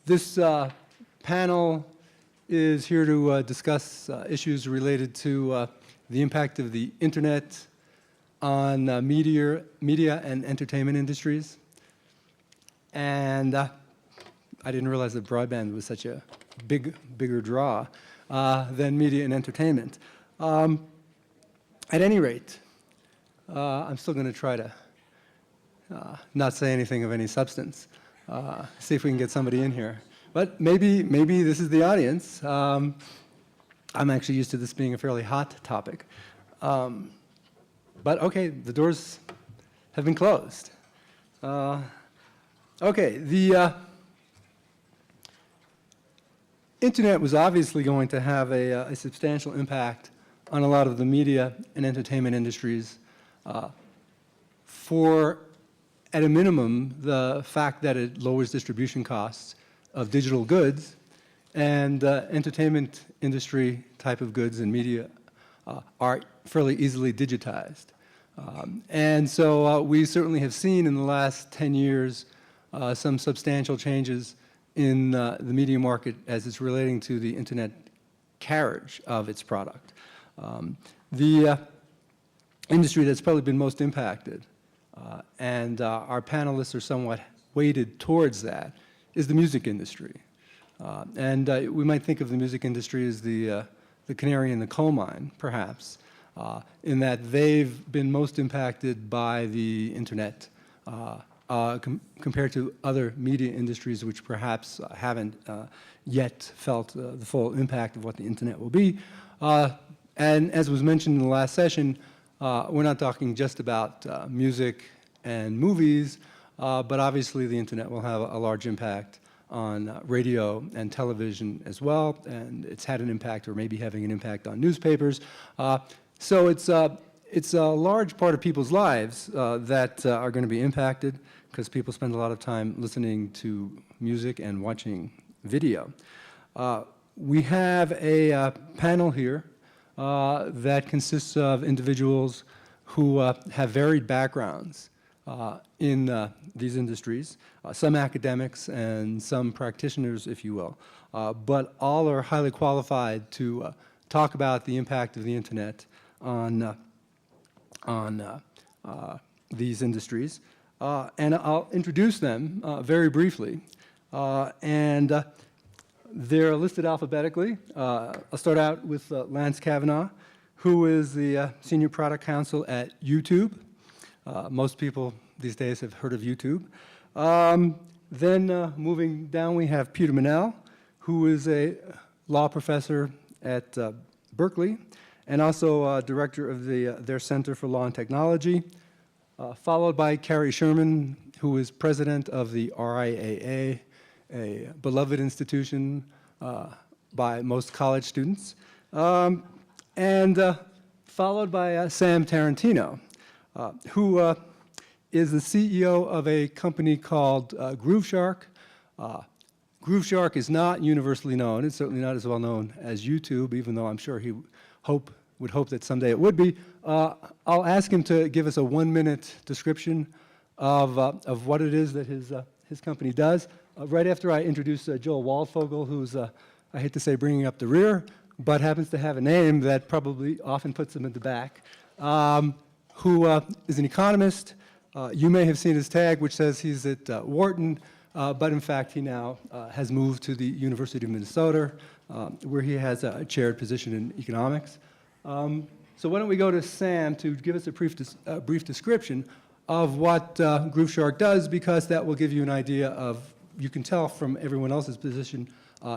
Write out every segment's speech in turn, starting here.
This panel is here to discuss issues related to the impact of the internet on media and entertainment industries. And I didn't realize that broadband was such a bigger draw than media and entertainment. At any rate, I'm still going to try to not say anything of any substance. See if we can get somebody in here. But maybe this is the audience. I'm actually used to this being a fairly hot topic. But okay, the doors have been closed. Okay, the internet was obviously going to have a substantial impact on a lot of the media and entertainment industries for, at a minimum, the fact that it lowers distribution costs of digital goods, and entertainment industry type of goods and media are fairly easily digitized. And so we certainly have seen in the last 10 years some substantial changes in the media market as it's relating to the internet carriage of its product. The industry that's probably been most impacted, and our panelists are somewhat weighted towards that, is the music industry. And we might think of the music industry as the canary in the coal mine, perhaps, in that they've been most impacted by the internet compared to other media industries which perhaps haven't yet felt the full impact of what the internet will be. And as was mentioned in the last session, we're not talking just about music and movies, but obviously the internet will have a large impact on radio and television as well, and it's had an impact or maybe having an impact on newspapers. So it's a large part of people's lives that are going to be impacted because people spend a lot of time listening to music and watching video. We have a panel here that consists of individuals who have varied backgrounds in these industries, some academics and some practitioners, if you will, but all are highly qualified to talk about the impact of the internet on these industries. And I'll introduce them very briefly. And they're listed alphabetically. I'll start out with Lance Kavanaugh, who is the Senior Product Counsel at YouTube. Most people these days have heard of YouTube. Then moving down, we have Peter Menell, who is a law professor at Berkeley and also director of their Center for Law and Technology, followed by Cary Sherman, who is president of the RIAA, a beloved institution by most college students, and followed by Sam Tarantino, who is the CEO of a company called Grooveshark. Grooveshark is not universally known. It's certainly not as well known as YouTube, even though I'm sure he would hope that someday it would be. I'll ask him to give us a 1-minute description of what it is that his company does. Right after I introduce Joel Waldfogel, who's, I hate to say bringing up the rear, but happens to have a name that probably often puts him in the back, who is an economist. You may have seen his tag, which says he's at Wharton, but in fact he now has moved to the University of Minnesota, where he has a chaired position in economics. So why don't we go to Sam to give us a brief description of what Grooveshark does, because that will give you an idea of, you can tell from everyone else's position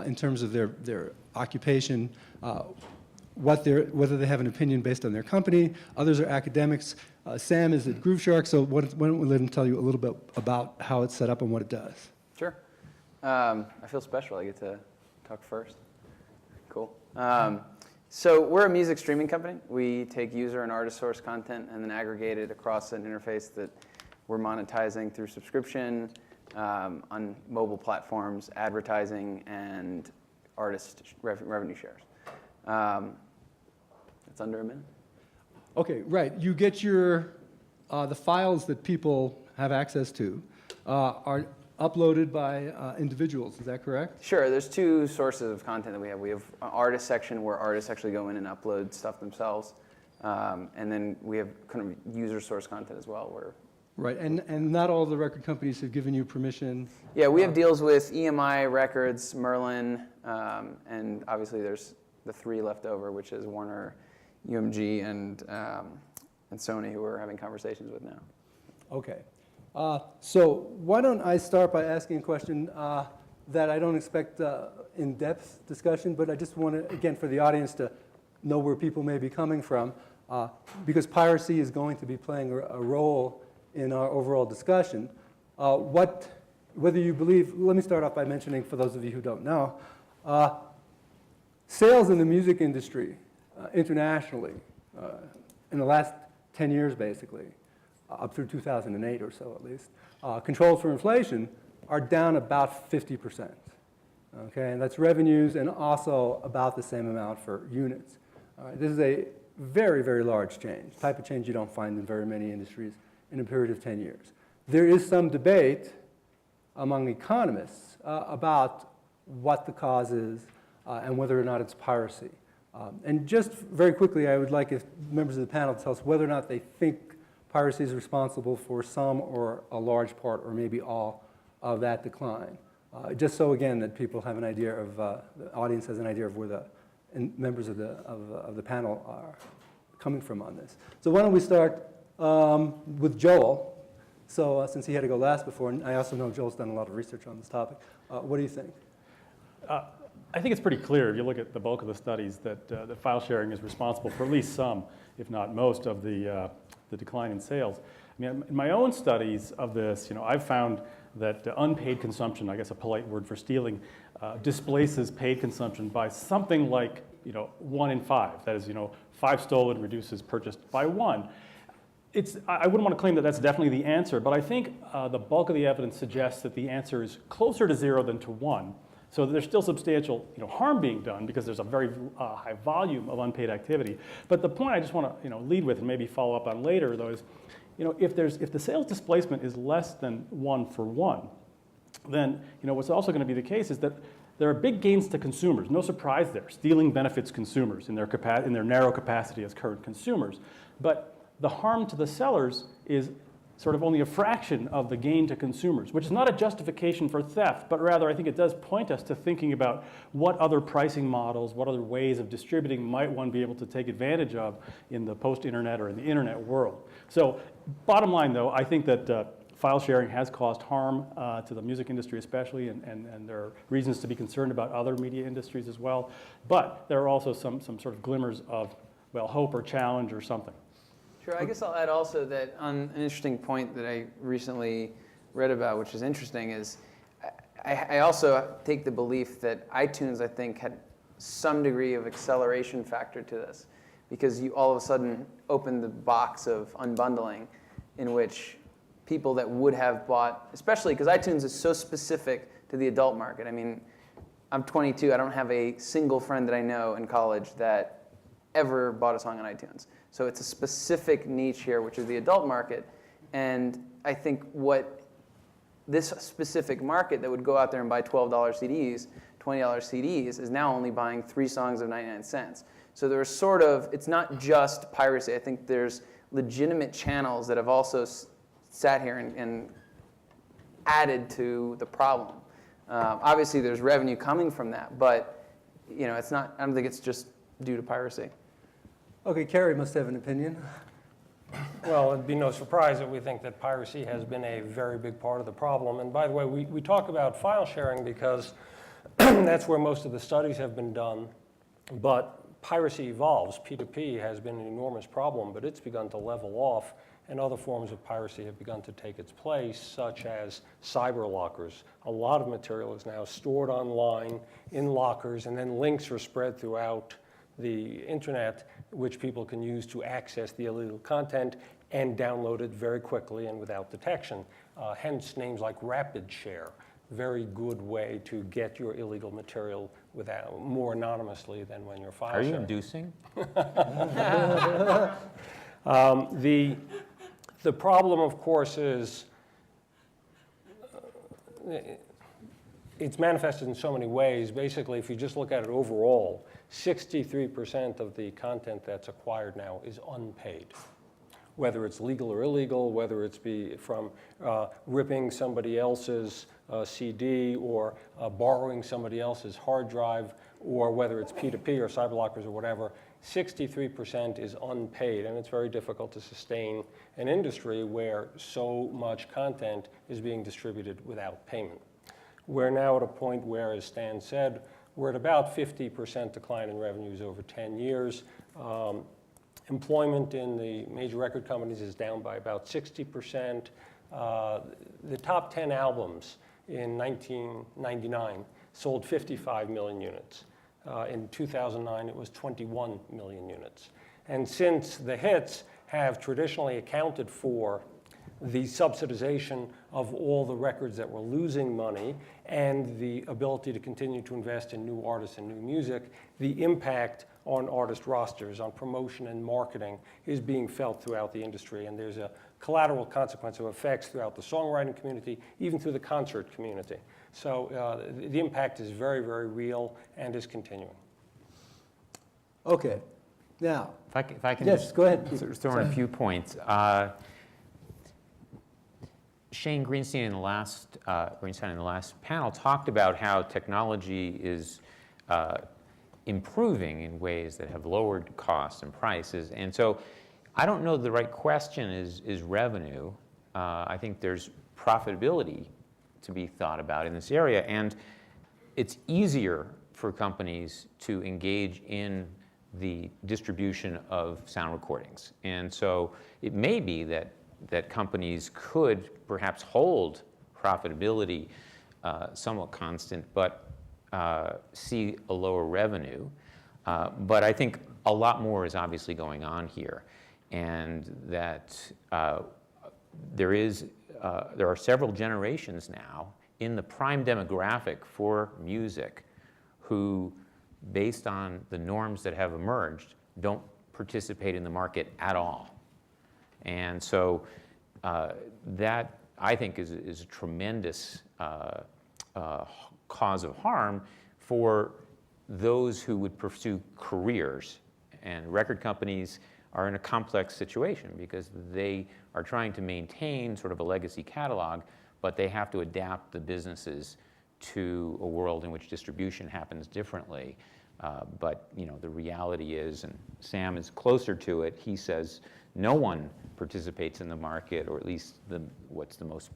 in terms of their occupation, whether they have an opinion based on their company. Others are academics. Sam is at Grooveshark, so why don't we let him tell you a little bit about how it's set up and what it does. Sure. I feel special. I get to talk first. Cool. So we're a music streaming company. We take user and artist source content and then aggregate it across an interface that we're monetizing through subscription on mobile platforms, advertising, and artist revenue shares. It's under a minute. Okay, right. You get your the files that people have access to are uploaded by individuals. Is that correct? Sure, there's two sources of content that we have. We have an artist section where artists actually go in and upload stuff themselves. And then we have kind of user source content as well. Where Right, and not all the record companies have given you permission. Yeah, we have deals with EMI Records, Merlin, and obviously there's the three left over, which is Warner, UMG, and Sony, who we're having conversations with now. Okay. So why don't I start by asking a question that I don't expect in-depth discussion, but I just want to, again, for the audience to know where people may be coming from, because piracy is going to be playing a role in our overall discussion. Whether you believe, let me start off by mentioning, for those of you who don't know, sales in the music industry internationally in the last 10 years, basically, up through 2008 or so at least, controlled for inflation, are down about 50%. Okay, and that's revenues and also about the same amount for units. This is a very, very large change, type of change you don't find in very many industries in a period of 10 years. There is some debate among economists about what the cause is and whether or not it's piracy. And just very quickly, I would like if members of the panel tell us whether or not they think piracy is responsible for some or a large part or maybe all of that decline. Just so, again, that people have an idea of, the audience has an idea of where the members of the panel are coming from on this. So why don't we start with Joel. So since he had to go last before, and I also know Joel's done a lot of research on this topic. What do you think? I think it's pretty clear, if you look at the bulk of the studies, that the file sharing is responsible for at least some, if not most, of the decline in sales. I mean, in my own studies of this, I've found that unpaid consumption, I guess a polite word for stealing, displaces paid consumption by something like 1 in 5. That is, 5 stolen reduces purchased by 1. I wouldn't want to claim that that's definitely the answer, but I think the bulk of the evidence suggests that the answer is closer to 0 than to 1. So there's still substantial harm being done because there's a very high volume of unpaid activity. But the point I just want to lead with and maybe follow up on later, though, is if the sales displacement is less than 1 for 1, then what's also going to be the case is that there are big gains to consumers. No surprise there. Stealing benefits consumers in their narrow capacity as current consumers. But the harm to the sellers is sort of only a fraction of the gain to consumers, which is not a justification for theft, but rather I think it does point us to thinking about what other pricing models, what other ways of distributing might one be able to take advantage of in the post-internet or in the internet world. So bottom line, though, I think that file sharing has caused harm to the music industry especially, and there are reasons to be concerned about other media industries as well. But there are also some sort of glimmers of, well, hope or challenge or something. Sure, I guess I'll add also that on an interesting point that I recently read about, which is interesting, is I also take the belief that iTunes, I think, had some degree of acceleration factor to this, because you all of a sudden open the box of unbundling in which people that would have bought, especially because iTunes is so specific to the adult market. I mean, I'm 22, I don't have a single friend that I know in college that ever bought a song on iTunes. So it's a specific niche here, which is the adult market. And I think what this specific market that would go out there and buy $12 CDs, $20 CDs, is now only buying 3 songs of 99 cents. So there's sort of, it's not just piracy. I think there's legitimate channels that have also sat here and added to the problem. Obviously, there's revenue coming from that, but it's not. I don't think it's just due to piracy. Okay, Cary must have an opinion. Well, it'd be no surprise that we think that piracy has been a very big part of the problem. And by the way, we talk about file sharing because that's where most of the studies have been done. But piracy evolves. P2P has been an enormous problem, but it's begun to level off, and other forms of piracy have begun to take its place, such as cyber lockers. A lot of material is now stored online in lockers, and then links are spread throughout the internet, which people can use to access the illegal content and download it very quickly and without detection. Hence names like Rapid Share, very good way to get your illegal material without more anonymously than when you're file sharing. Are you inducing? The problem, of course, is it's manifested in so many ways. Basically, if you just look at it overall, 63% of the content that's acquired now is unpaid. Whether it's legal or illegal, whether it's from ripping somebody else's CD or borrowing somebody else's hard drive, or whether it's P2P or cyberlockers or whatever, 63% is unpaid, and it's very difficult to sustain an industry where so much content is being distributed without payment. We're now at a point where, as Stan said, we're at about 50% decline in revenues over 10 years. Employment in the major record companies is down by about 60%. The top 10 albums in 1999 sold 55 million units. In 2009, it was 21 million units. And since the hits have traditionally accounted for the subsidization of all the records that were losing money and the ability to continue to invest in new artists and new music, the impact on artist rosters, on promotion and marketing is being felt throughout the industry. And there's a collateral consequence of effects throughout the songwriting community, even through the concert community. So the impact is very, very real and is continuing. Okay. Now, If I can yes, just go ahead. throw in a few points. Shane Greenstein in the last panel talked about how technology is improving in ways that have lowered costs and prices. And so I don't know the right question is revenue. I think there's profitability to be thought about in this area. And it's easier for companies to engage in the distribution of sound recordings. And so it may be that companies could perhaps hold profitability somewhat constant, but see a lower revenue. But I think a lot more is obviously going on here, and that there are several generations now in the prime demographic for music who, based on the norms that have emerged, don't participate in the market at all. And so that, I think, is a tremendous cause of harm for those who would pursue careers. And record companies are in a complex situation because they are trying to maintain sort of a legacy catalog, but they have to adapt the businesses to a world in which distribution happens differently. But the reality is, and Sam is closer to it, he says no one participates in the market, or at least what's the most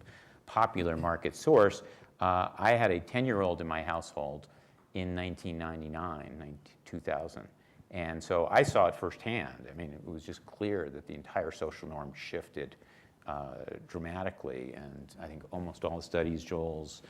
popular market source. I had a 10-year-old in my household in 1999, 2000. And so I saw it firsthand. I mean, it was just clear that the entire social norm shifted dramatically. And I think almost all the studies, Joel's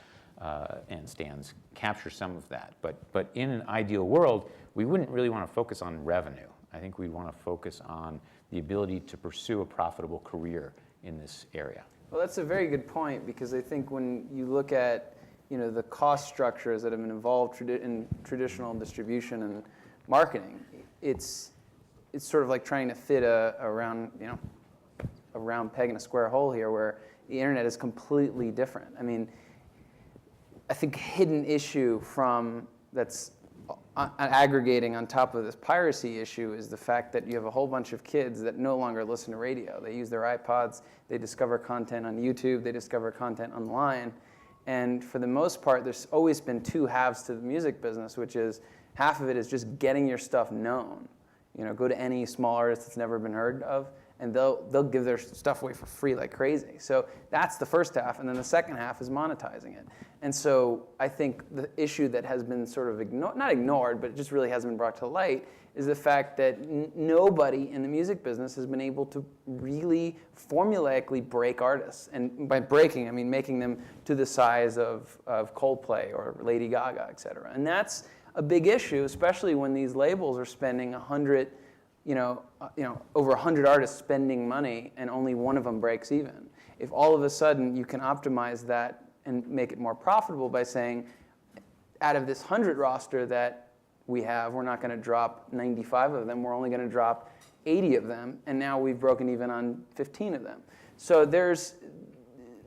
and Stan's, capture some of that. But in an ideal world, we wouldn't really want to focus on revenue. I think we'd want to focus on the ability to pursue a profitable career in this area. Well, that's a very good point, because I think when you look at the cost structures that have been involved in traditional distribution and marketing, it's sort of like trying to fit a round peg in a square hole here, where the internet is completely different. I mean, I think a hidden issue that's aggregating on top of this piracy issue is the fact that you have a whole bunch of kids that no longer listen to radio. They use their iPods, they discover content on YouTube, they discover content online. And for the most part, there's always been two halves to the music business, which is half of it is just getting your stuff known. Go to any small artist that's never been heard of, and they'll give their stuff away for free like crazy. So that's the first half, and then the second half is monetizing it. And so I think the issue that has been sort of not ignored, but it just really hasn't been brought to light, is the fact that nobody in the music business has been able to really formulaically break artists. And by breaking, I mean making them to the size of Coldplay or Lady Gaga, et cetera. And that's a big issue, especially when these labels are spending over 100 artists spending money and only one of them breaks even. If all of a sudden you can optimize that and make it more profitable by saying, out of this 100 roster that we have, we're not going to drop 95 of them, we're only going to drop 80 of them, and now we've broken even on 15 of them. So there's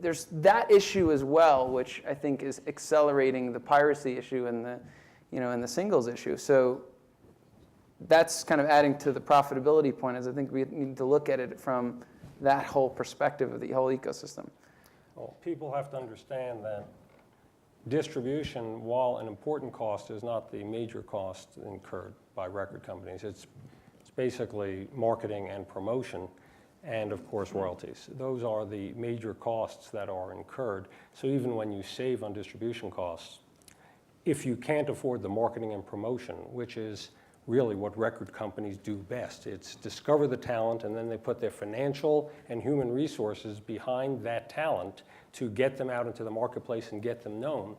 there's that issue as well, which I think is accelerating the piracy issue and the, and the singles issue. So that's kind of adding to the profitability point, is I think we need to look at it from that whole perspective of the whole ecosystem. Well, people have to understand that distribution, while an important cost, is not the major cost incurred by record companies. It's basically marketing and promotion, and of course royalties. Those are the major costs that are incurred. So even when you save on distribution costs, if you can't afford the marketing and promotion, which is really what record companies do best, it's discover the talent and then they put their financial and human resources behind that talent to get them out into the marketplace and get them known.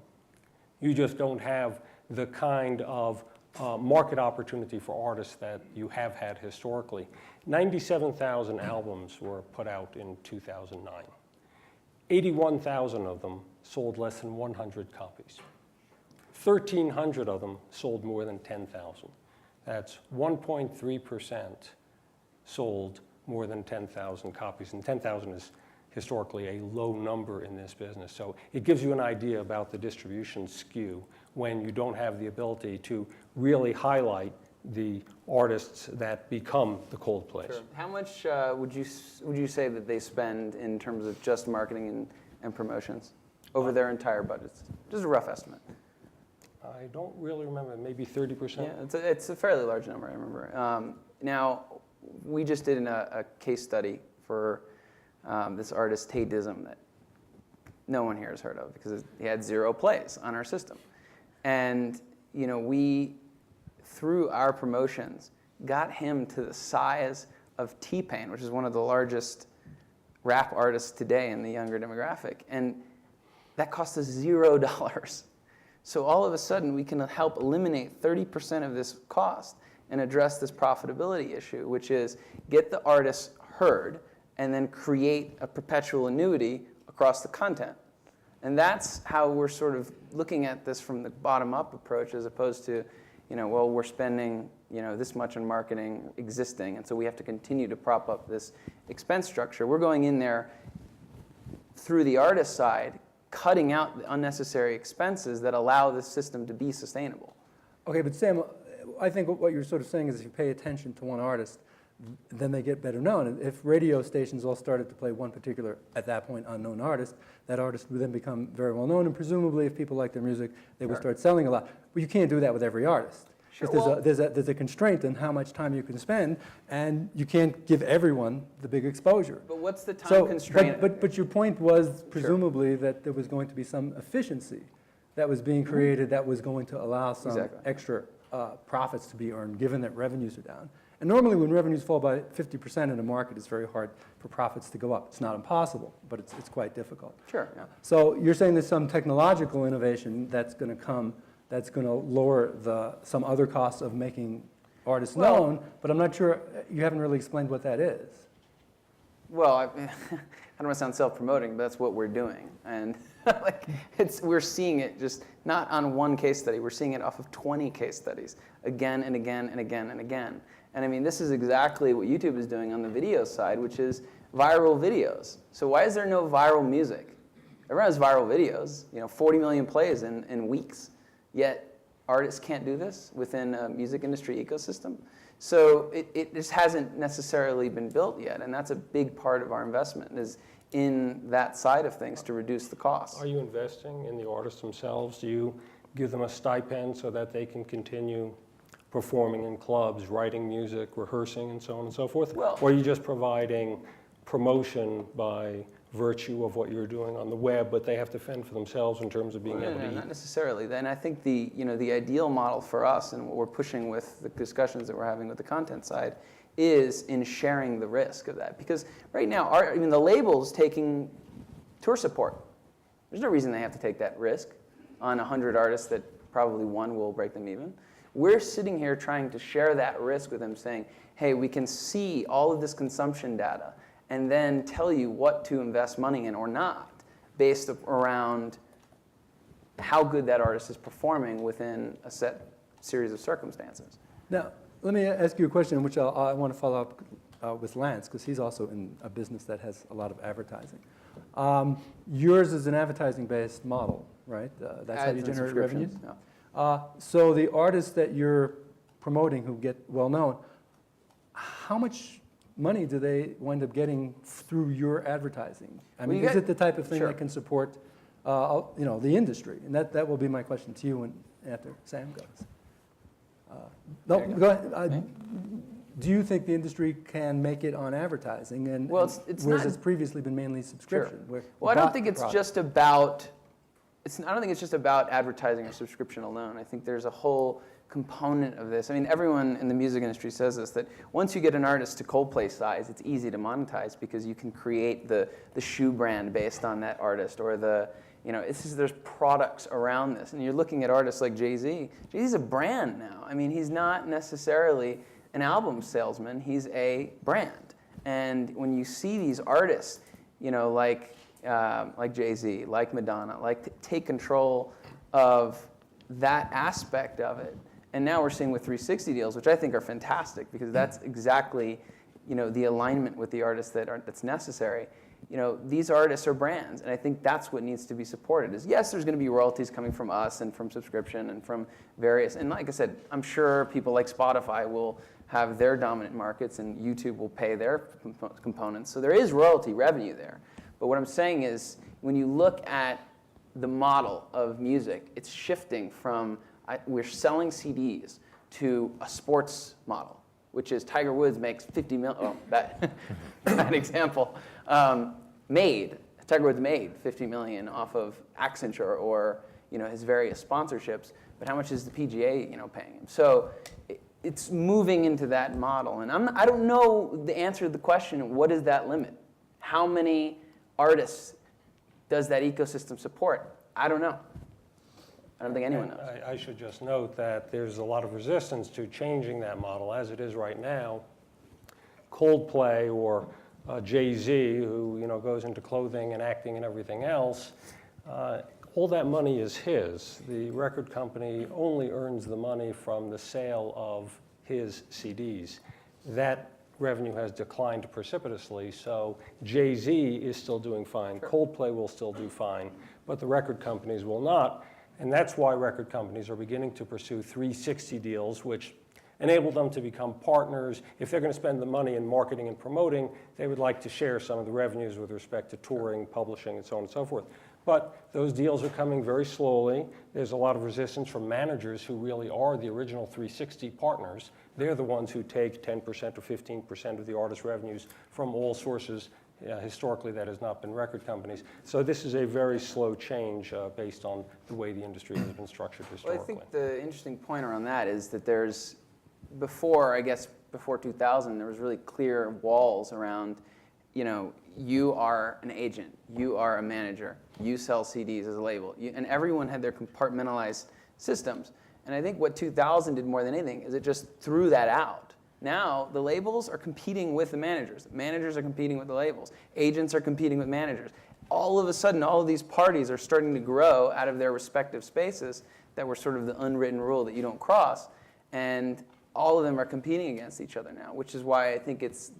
You just don't have the kind of market opportunity for artists that you have had historically. 97,000 albums were put out in 2009. 81,000 of them sold less than 100 copies. 1,300 of them sold more than 10,000. That's 1.3% sold more than 10,000 copies, and 10,000 is historically a low number in this business. So it gives you an idea about the distribution skew when you don't have the ability to really highlight the artists that become the Coldplays. Sure. How much would you say that they spend in terms of just marketing and promotions over their entire budgets? Just a rough estimate. I don't really remember, maybe 30%? Yeah, it's a fairly large number, I remember. Now, we just did a case study for this artist, Tay Dism, that no one here has heard of because he had 0 plays on our system. And we, through our promotions, got him to the size of T-Pain, which is one of the largest rap artists today in the younger demographic. And that cost us $0. So all of a sudden, we can help eliminate 30% of this cost and address this profitability issue, which is get the artists heard and then create a perpetual annuity across the content. And that's how we're sort of looking at this from the bottom-up approach, as opposed to, well, we're spending, this much on marketing existing, and so we have to continue to prop up this expense structure. We're going in there through the artist side, cutting out the unnecessary expenses that allow this system to be sustainable. Okay, but Sam, I think what you're sort of saying is if you pay attention to one artist, then they get better known. And if radio stations all started to play one particular, at that point, unknown artist, that artist would then become very well known, and presumably if people like their music, they will start selling a lot. But you can't do that with every artist. Sure. There's a constraint in how much time you can spend, and you can't give everyone the big exposure. But what's the time constraint? But your point was presumably that there was going to be some efficiency that was being created that was going to allow some extra profits to be earned, given that revenues are down. And normally when revenues fall by 50% in a market, it's very hard for profits to go up. It's not impossible, but it's quite difficult. Sure. Yeah. So you're saying there's some technological innovation that's going to come, that's going to lower some other costs of making artists known, but I'm not sure, you haven't really explained what that is. Well, I don't want to sound self-promoting, but that's what we're doing. And we're seeing it just not on one case study. We're seeing it off of 20 case studies again and again and again and again. And I mean, this is exactly what YouTube is doing on the video side, which is viral videos. So why is there no viral music? Everyone has viral videos, 40 million plays in weeks. Yet artists can't do this within a music industry ecosystem. So it just hasn't necessarily been built yet, and that's a big part of our investment is in that side of things to reduce the costs. Are you investing in the artists themselves? Do you give them a stipend so that they can continue performing in clubs, writing music, rehearsing, and so on and so forth? Well, or are you just providing promotion by virtue of what you're doing on the web, but they have to fend for themselves in terms of being able to eat? Not necessarily. Then I think the ideal model for us, and what we're pushing with the discussions that we're having with the content side, is in sharing the risk of that. Because right now, the label's taking tour support. There's no reason they have to take that risk on 100 artists that probably one will break them even. We're sitting here trying to share that risk with them, saying, hey, we can see all of this consumption data and then tell you what to invest money in or not based around how good that artist is performing within a set series of circumstances. Now, let me ask you a question, which I want to follow up with Lance, because he's also in a business that has a lot of advertising. Yours is an advertising-based model, right? That's how Ads you and generate revenues? subscriptions, yeah. So the artists that you're promoting who get well-known, how much money do they wind up getting through your advertising? I mean, you is get- it the type of thing sure. that can support, the industry? And that will be my question to you after Sam goes. No, go ahead. Do you think the industry can make it on advertising? And Well, it's whereas not- it's previously been mainly subscription. Sure. where Well, I you don't bought think the it's product. just about. I don't think it's just about advertising or subscription alone. I think there's a whole component of this. I mean, everyone in the music industry says this, that once you get an artist to Coldplay size, it's easy to monetize because you can create the shoe brand based on that artist, or there's products around this. And you're looking at artists like Jay-Z. Jay-Z's a brand now. I mean, he's not necessarily an album salesman, he's a brand. And when you see these artists, like Jay-Z, like Madonna, take control of that aspect of it. And now we're seeing with 360 deals, which I think are fantastic, because that's exactly, the alignment with the artists that's necessary. These artists are brands, and I think that's what needs to be supported. Is yes, there's going to be royalties coming from us and from subscription and from various. And like I said, I'm sure people like Spotify will have their dominant markets, and YouTube will pay their components. So there is royalty revenue there. But what I'm saying is, when you look at the model of music, it's shifting from we're selling CDs to a sports model, which is Tiger Woods makes 50 million. Oh, bad example. Tiger Woods made 50 million off of Accenture or his various sponsorships. But how much is the PGA paying him? So it's moving into that model, and I don't know the answer to the question. What is that limit? How many artists does that ecosystem support? I don't know. I don't think anyone knows. I should just note that there's a lot of resistance to changing that model as it is right now. Coldplay or Jay-Z, who goes into clothing and acting and everything else, all that money is his. The record company only earns the money from the sale of his CDs. That revenue has declined precipitously, so Jay-Z is still doing fine. Coldplay will still do fine, but the record companies will not. And that's why record companies are beginning to pursue 360 deals, which enable them to become partners. If they're going to spend the money in marketing and promoting, they would like to share some of the revenues with respect to touring, publishing, and so on and so forth. But those deals are coming very slowly. There's a lot of resistance from managers who really are the original 360 partners. They're the ones who take 10% or 15% of the artist revenues from all sources. Historically, that has not been record companies. So this is a very slow change based on the way the industry has been structured historically. Well, I think the interesting point around that is that there's, before 2000, there was really clear walls around, you are an agent, you are a manager, you sell CDs as a label, and everyone had their compartmentalized systems. And I think what 2000 did more than anything is it just threw that out. Now, the labels are competing with the managers. Managers are competing with the labels. Agents are competing with managers. All of a sudden, all of these parties are starting to grow out of their respective spaces that were sort of the unwritten rule that you don't cross. And all of them are competing against each other now, which is why I think it's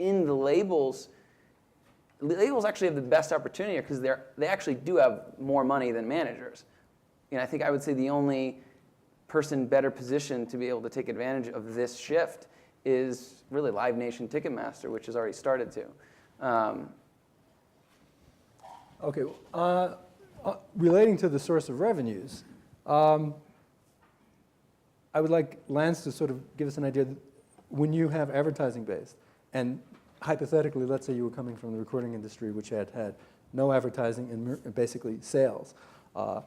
in the labels. The labels actually have the best opportunity because they actually do have more money than managers. I think I would say the only person better positioned to be able to take advantage of this shift is really Live Nation Ticketmaster, which has already started to. Okay, relating to the source of revenues, I would like Lance to sort of give us an idea. When you have advertising based, and hypothetically, let's say you were coming from the recording industry, which had no advertising and basically sales, how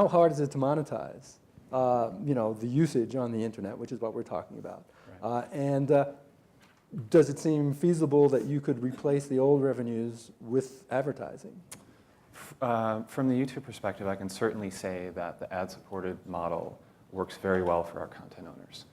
hard is it to monetize? The usage on the internet, which is what we're talking about. Right. And does it seem feasible that you could replace the old revenues with advertising? From the YouTube perspective, I can certainly say that the ad-supported model works very well for our content owners.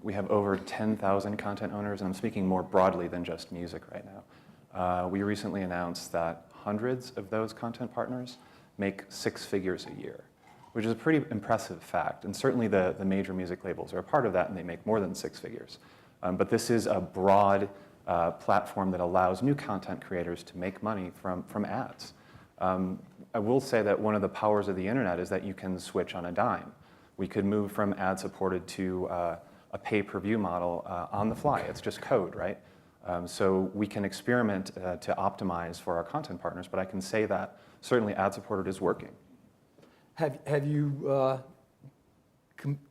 We have over 10,000 content owners, and I'm speaking more broadly than just music right now. We recently announced that hundreds of those content partners make 6 figures a year, which is a pretty impressive fact. And certainly the major music labels are a part of that, and they make more than 6 figures. But this is a broad platform that allows new content creators to make money from ads. I will say that one of the powers of the internet is that you can switch on a dime. We could move from ad-supported to a pay-per-view model on the fly. It's just code, right? So we can experiment to optimize for our content partners, but I can say that certainly ad-supported is working. Have you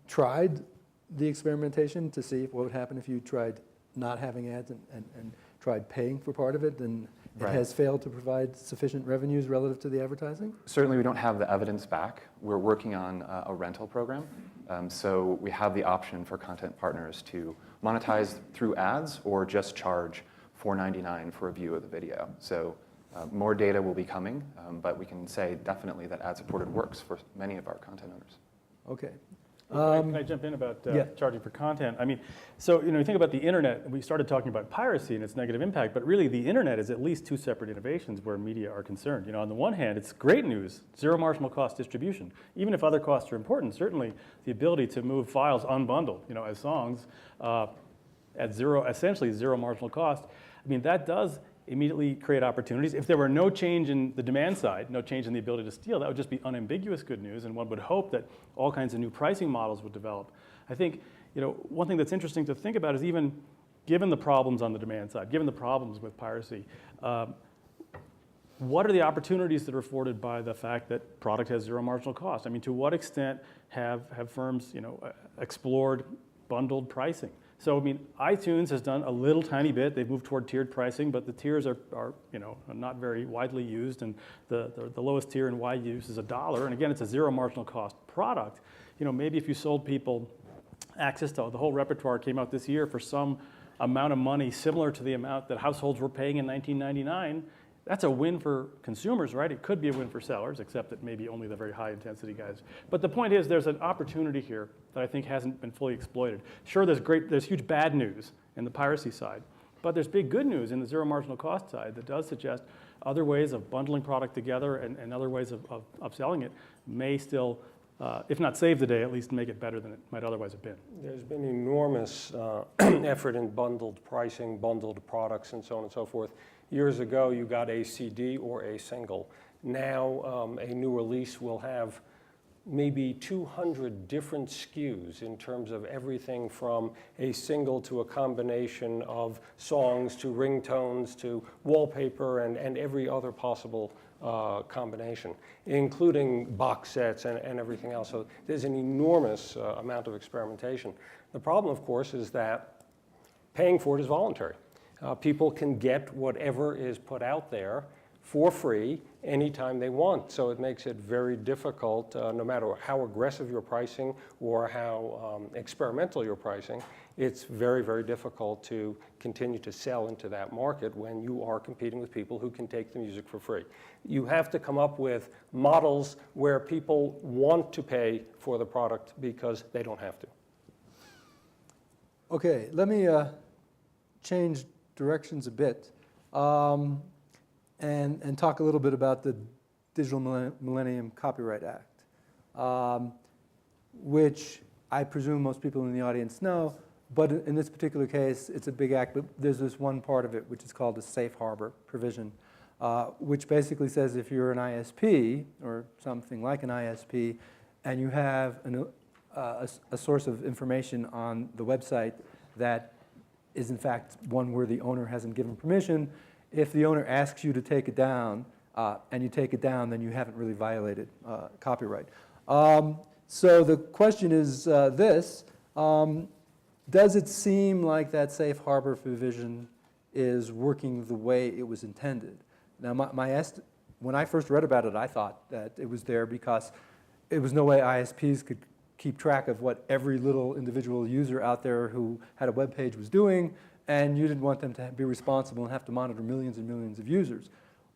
tried the experimentation to see what would happen if you tried not having ads and tried paying for part of it, and it Right. has failed to provide sufficient revenues relative to the advertising? Certainly we don't have the evidence back. We're working on a rental program. So we have the option for content partners to monetize through ads or just charge $4.99 for a view of the video. So more data will be coming, but we can say definitely that ad-supported works for many of our content owners. Okay. Can I jump in about yeah. charging for content? I mean, so you think about the internet, we started talking about piracy and its negative impact, but really the internet is at least two separate innovations where media are concerned. On the one hand, it's great news, zero marginal cost distribution. Even if other costs are important, certainly the ability to move files unbundled, as songs at essentially zero marginal cost. I mean, that does immediately create opportunities. If there were no change in the demand side, no change in the ability to steal, that would just be unambiguous good news, and one would hope that all kinds of new pricing models would develop. I think, one thing that's interesting to think about is even given the problems on the demand side, given the problems with piracy, what are the opportunities that are afforded by the fact that product has zero marginal cost? I mean, to what extent have firms, explored bundled pricing? So, I mean, iTunes has done a little tiny bit. They've moved toward tiered pricing, but the tiers are not very widely used, and the lowest tier in wide use is $1. And again, it's a zero marginal cost product. Maybe if you sold people access to the whole repertoire came out this year for some amount of money similar to the amount that households were paying in 1999, that's a win for consumers, right? It could be a win for sellers, except that maybe only the very high-intensity guys. But the point is, there's an opportunity here that I think hasn't been fully exploited. Sure, there's huge bad news in the piracy side, but there's big good news in the zero marginal cost side that does suggest other ways of bundling product together and other ways of selling it may still, if not save the day, at least make it better than it might otherwise have been. There's been enormous effort in bundled pricing, bundled products, and so on and so forth. Years ago, you got a CD or a single. Now, a new release will have maybe 200 different SKUs in terms of everything from a single to a combination of songs to ringtones to wallpaper and every other possible combination, including box sets and everything else. So there's an enormous amount of experimentation. The problem, of course, is that paying for it is voluntary. People can get whatever is put out there for free anytime they want. So it makes it very difficult, no matter how aggressive your pricing or how experimental your pricing, it's very, very difficult to continue to sell into that market when you are competing with people who can take the music for free. You have to come up with models where people want to pay for the product because they don't have to. Okay, let me change directions a bit and talk a little bit about the Digital Millennium Copyright Act, which I presume most people in the audience know, but in this particular case, it's a big act, but there's this one part of it which is called the safe harbor provision, which basically says if you're an ISP or something like an ISP and you have a source of information on the website that is in fact one where the owner hasn't given permission, if the owner asks you to take it down and you take it down, then you haven't really violated copyright. So the question is this, does it seem like that safe harbor provision is working the way it was intended? Now, when I first read about it, I thought that it was there because it was no way ISPs could keep track of what every little individual user out there who had a web page was doing, and you didn't want them to be responsible and have to monitor millions and millions of users.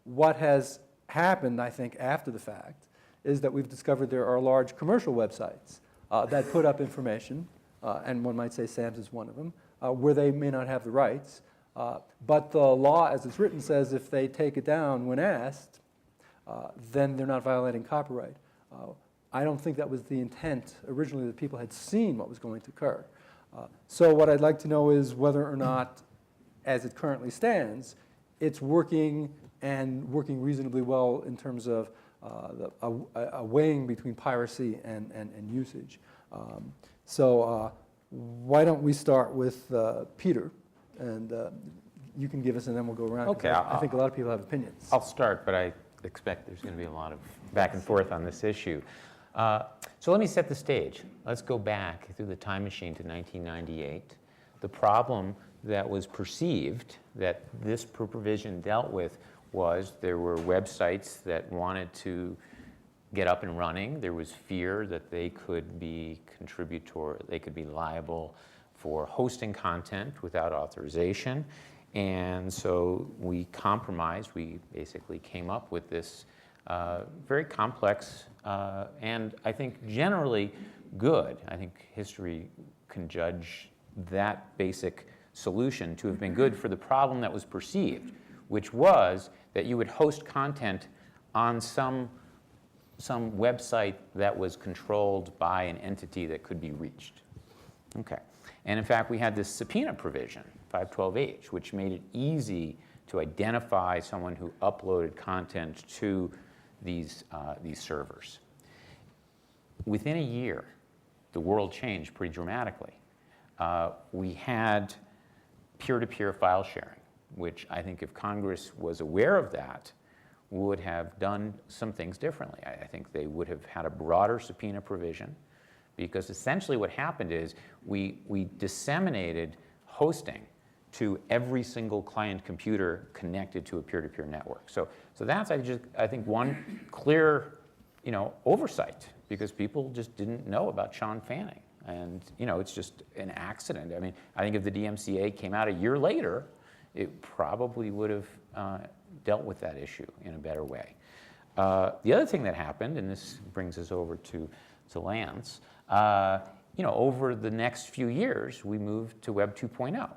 What has happened, I think, after the fact, is that we've discovered there are large commercial websites that put up information, and one might say Sam's is one of them, where they may not have the rights, but the law as it's written says if they take it down when asked, then they're not violating copyright. I don't think that was the intent originally, that people had seen what was going to occur. So what I'd like to know is whether or not as it currently stands, it's working and working reasonably well in terms of a weighing between piracy and usage. So why don't we start with Peter, and you can give us, and then we'll go around. 'Cause Okay, I think a lot of people have opinions. I'll start, but I expect there's going to be a lot of back and forth on this issue. So let me set the stage. Let's go back through the time machine to 1998. The problem that was perceived that this provision dealt with was there were websites that wanted to get up and running. There was fear that they could be they could be liable for hosting content without authorization. And so we compromised. We basically came up with this very complex and I think generally good. I think history can judge that basic solution to have been good for the problem that was perceived, which was that you would host content on some website that was controlled by an entity that could be reached. Okay. And in fact, we had this subpoena provision, 512H, which made it easy to identify someone who uploaded content to these servers. Within a year, the world changed pretty dramatically. We had peer-to-peer file sharing, which I think if Congress was aware of that, would have done some things differently. I think they would have had a broader subpoena provision, because essentially what happened is we disseminated hosting to every single client computer connected to a peer-to-peer network. So that's, I think, one clear, oversight, because people just didn't know about Sean Fanning. And, it's just an accident. I mean, I think if the DMCA came out a year later, it probably would have dealt with that issue in a better way. The other thing that happened, and this brings us over to Lance, over the next few years, we moved to Web 2.0,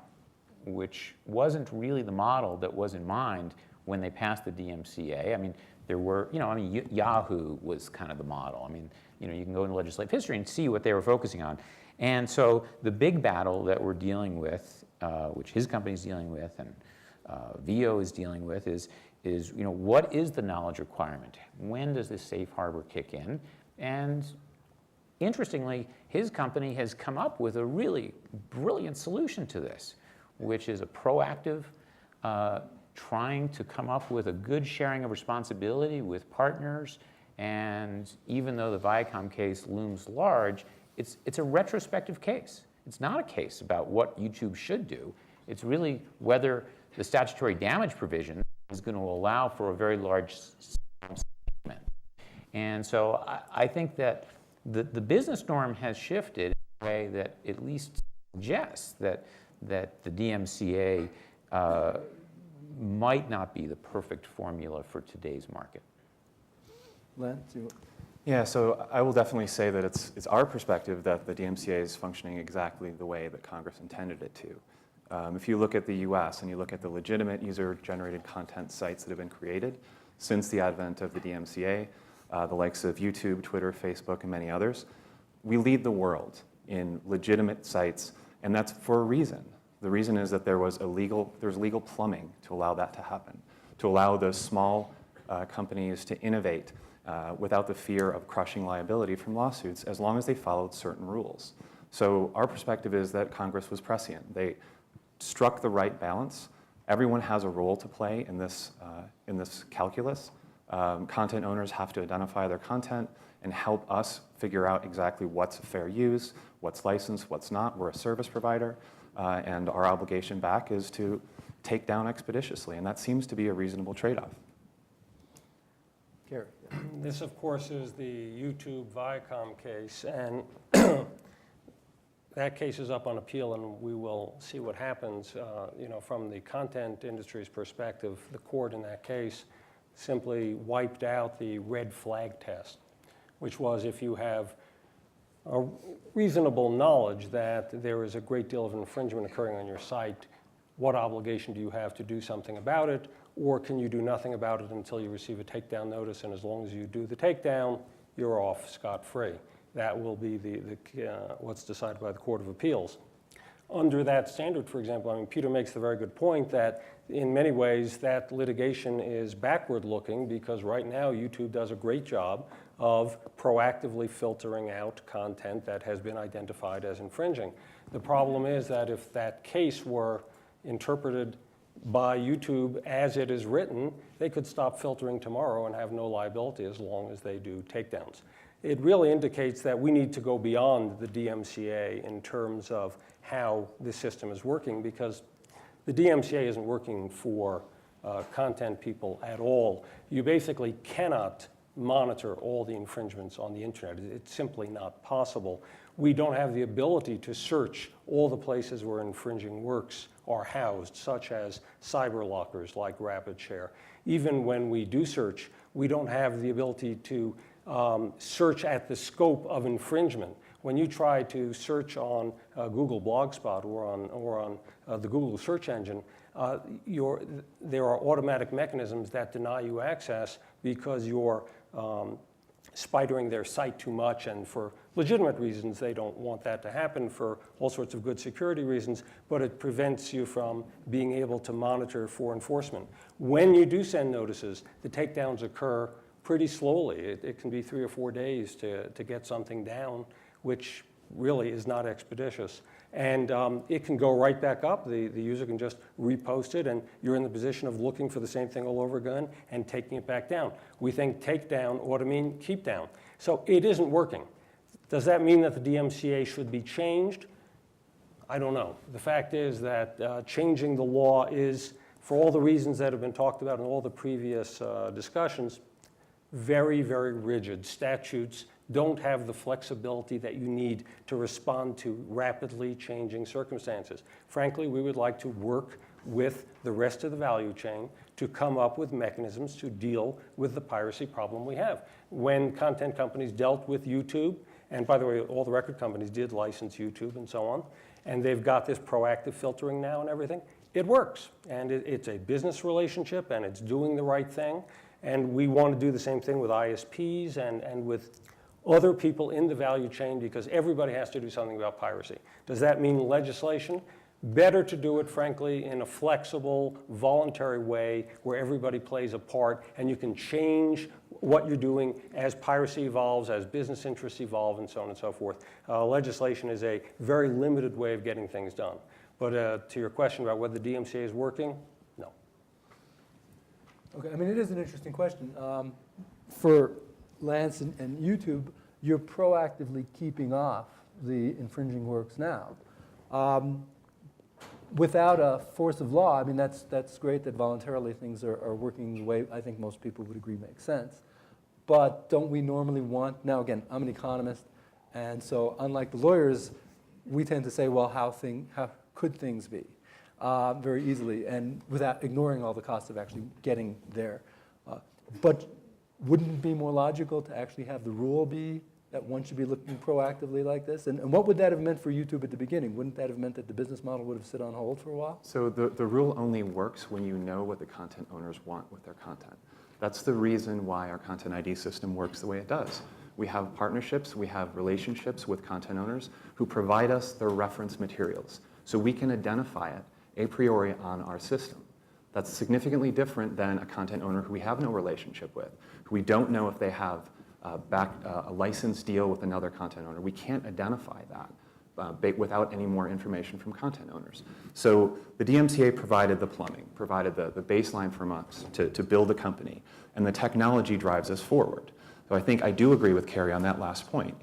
which wasn't really the model that was in mind when they passed the DMCA. I mean, there were, Yahoo was kind of the model. I mean, you can go into legislative history and see what they were focusing on. And so the big battle that we're dealing with, which his company's dealing with and VO is dealing with, is what is the knowledge requirement? When does this safe harbor kick in? And interestingly, his company has come up with a really brilliant solution to this, which is a proactive trying to come up with a good sharing of responsibility with partners. And even though the Viacom case looms large, it's a retrospective case. It's not a case about what YouTube should do. It's really whether the statutory damage provision is going to allow for a very large segment. And so I think that the business norm has shifted in a way that at least suggests that the DMCA might not be the perfect formula for today's market. Lance, Yeah, so I will definitely say that it's our perspective that the DMCA is functioning exactly the way that Congress intended it to. If you look at the US and you look at the legitimate user-generated content sites that have been created since the advent of the DMCA, the likes of YouTube, Twitter, Facebook, and many others, we lead the world in legitimate sites, and that's for a reason. The reason is that there's legal plumbing to allow that to happen, to allow those small companies to innovate without the fear of crushing liability from lawsuits, as long as they followed certain rules. So our perspective is that Congress was prescient. They struck the right balance. Everyone has a role to play in this calculus. Content owners have to identify their content and help us figure out exactly what's fair use, what's licensed, what's not. We're a service provider, and our obligation back is to take down expeditiously, and that seems to be a reasonable trade-off. Cary. This, of course, is the YouTube Viacom case, and that case is up on appeal, and we will see what happens. From the content industry's perspective, the court in that case simply wiped out the red flag test, which was if you have a reasonable knowledge that there is a great deal of infringement occurring on your site, what obligation do you have to do something about it? Or can you do nothing about it until you receive a takedown notice, and as long as you do the takedown, you're off scot-free. That will be what's decided by the Court of Appeals. under that standard, for example, I mean, Peter makes the very good point that in many ways that litigation is backward looking because right now YouTube does a great job of proactively filtering out content that has been identified as infringing. The problem is that if that case were interpreted by YouTube as it is written, they could stop filtering tomorrow and have no liability as long as they do takedowns. It really indicates that we need to go beyond the DMCA in terms of how this system is working because the DMCA isn't working for content people at all. You basically cannot monitor all the infringements on the internet. It's simply not possible. We don't have the ability to search all the places where infringing works are housed, such as cyber lockers like RapidShare. Even when we do search, we don't have the ability to search at the scope of infringement. When you try to search on Google Blogspot or on the Google search engine, there are automatic mechanisms that deny you access because you're spidering their site too much, and for legitimate reasons they don't want that to happen for all sorts of good security reasons, but it prevents you from being able to monitor for enforcement. When you do send notices, the takedowns occur pretty slowly. It can be 3 or 4 days to get something down, which really is not expeditious. And it can go right back up. The user can just repost it, and you're in the position of looking for the same thing all over again and taking it back down. We think take down ought to mean keep down. So it isn't working. Does that mean that the DMCA should be changed? I don't know. The fact is that changing the law is, for all the reasons that have been talked about in all the previous discussions, very, very rigid. Statutes don't have the flexibility that you need to respond to rapidly changing circumstances. Frankly, we would like to work with the rest of the value chain to come up with mechanisms to deal with the piracy problem we have. When content companies dealt with YouTube, and by the way, all the record companies did license YouTube and so on, and they've got this proactive filtering now and everything, it works. And it's a business relationship, and it's doing the right thing. And we want to do the same thing with ISPs and with other people in the value chain because everybody has to do something about piracy. Does that mean legislation? Better to do it, frankly, in a flexible, voluntary way where everybody plays a part and you can change what you're doing as piracy evolves, as business interests evolve, and so on and so forth. Legislation is a very limited way of getting things done. But to your question about whether the DMCA is working, no. Okay, I mean, it is an interesting question. For Lance and YouTube, you're proactively keeping off the infringing works now. Without a force of law, I mean, that's great that voluntarily things are working the way I think most people would agree makes sense. But don't we normally want, now again, I'm an economist, and so unlike the lawyers, we tend to say, well, how could things be? Very easily, and without ignoring all the costs of actually getting there. But wouldn't it be more logical to actually have the rule be that one should be looking proactively like this? And what would that have meant for YouTube at the beginning? Wouldn't that have meant that the business model would have sit on hold for a while? So the rule only works when you know what the content owners want with their content. That's the reason why our Content ID system works the way it does. We have partnerships, we have relationships with content owners who provide us their reference materials. So we can identify it a priori on our system. That's significantly different than a content owner who we have no relationship with, who we don't know if they have a license deal with another content owner. We can't identify that without any more information from content owners. So the DMCA provided the plumbing, provided the baseline from us to build a company, and the technology drives us forward. So I think I do agree with Cary on that last point.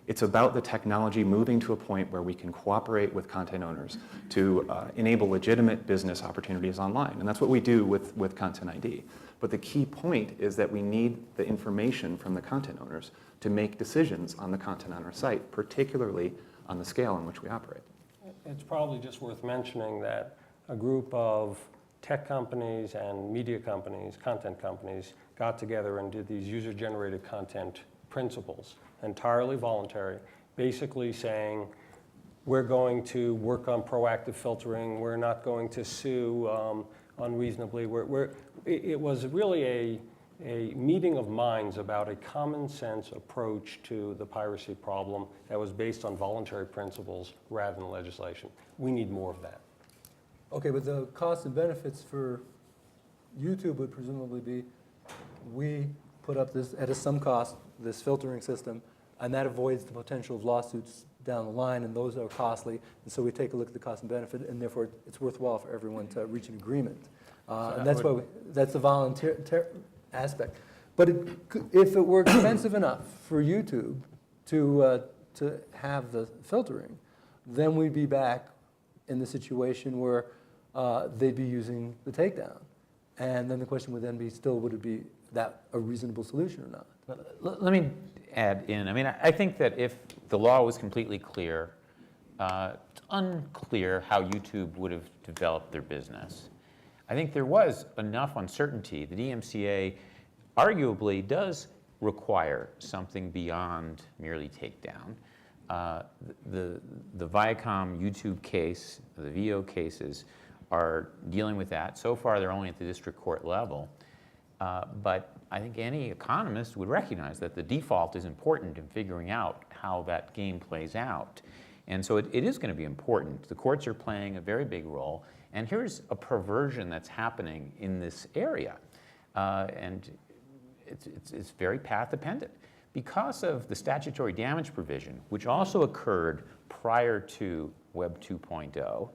It's about the technology moving to a point where we can cooperate with content owners to enable legitimate business opportunities online. And that's what we do with Content ID. But the key point is that we need the information from the content owners to make decisions on the content on our site, particularly on the scale in which we operate. It's probably just worth mentioning that a group of tech companies and media companies, content companies, got together and did these user-generated content principles, entirely voluntary, basically saying, we're going to work on proactive filtering, we're not going to sue unreasonably. It was really a meeting of minds about a common sense approach to the piracy problem that was based on voluntary principles rather than legislation. We need more of that. Okay, but the costs and benefits for YouTube would presumably be, we put up this, at some cost, this filtering system, and that avoids the potential of lawsuits down the line, and those are costly. And so we take a look at the cost and benefit, and therefore it's worthwhile for everyone to reach an agreement. And that's why that's the volunteer aspect. But if it were expensive enough for YouTube to have the filtering, then we'd be back in the situation where they'd be using the takedown. And then the question would then be still, would it be that a reasonable solution or not? Let me add in. I mean, I think that if the law was completely clear, it's unclear how YouTube would have developed their business. I think there was enough uncertainty. The Dmca arguably does require something beyond merely takedown. The Viacom YouTube case, the VO cases, are dealing with that. So far, they're only at the district court level. But I think any economist would recognize that the default is important in figuring out how that game plays out. And so it is going to be important. The courts are playing a very big role. And here's a perversion that's happening in this area. And it's very path-dependent. Because of the statutory damage provision, which also occurred prior to Web 2.0,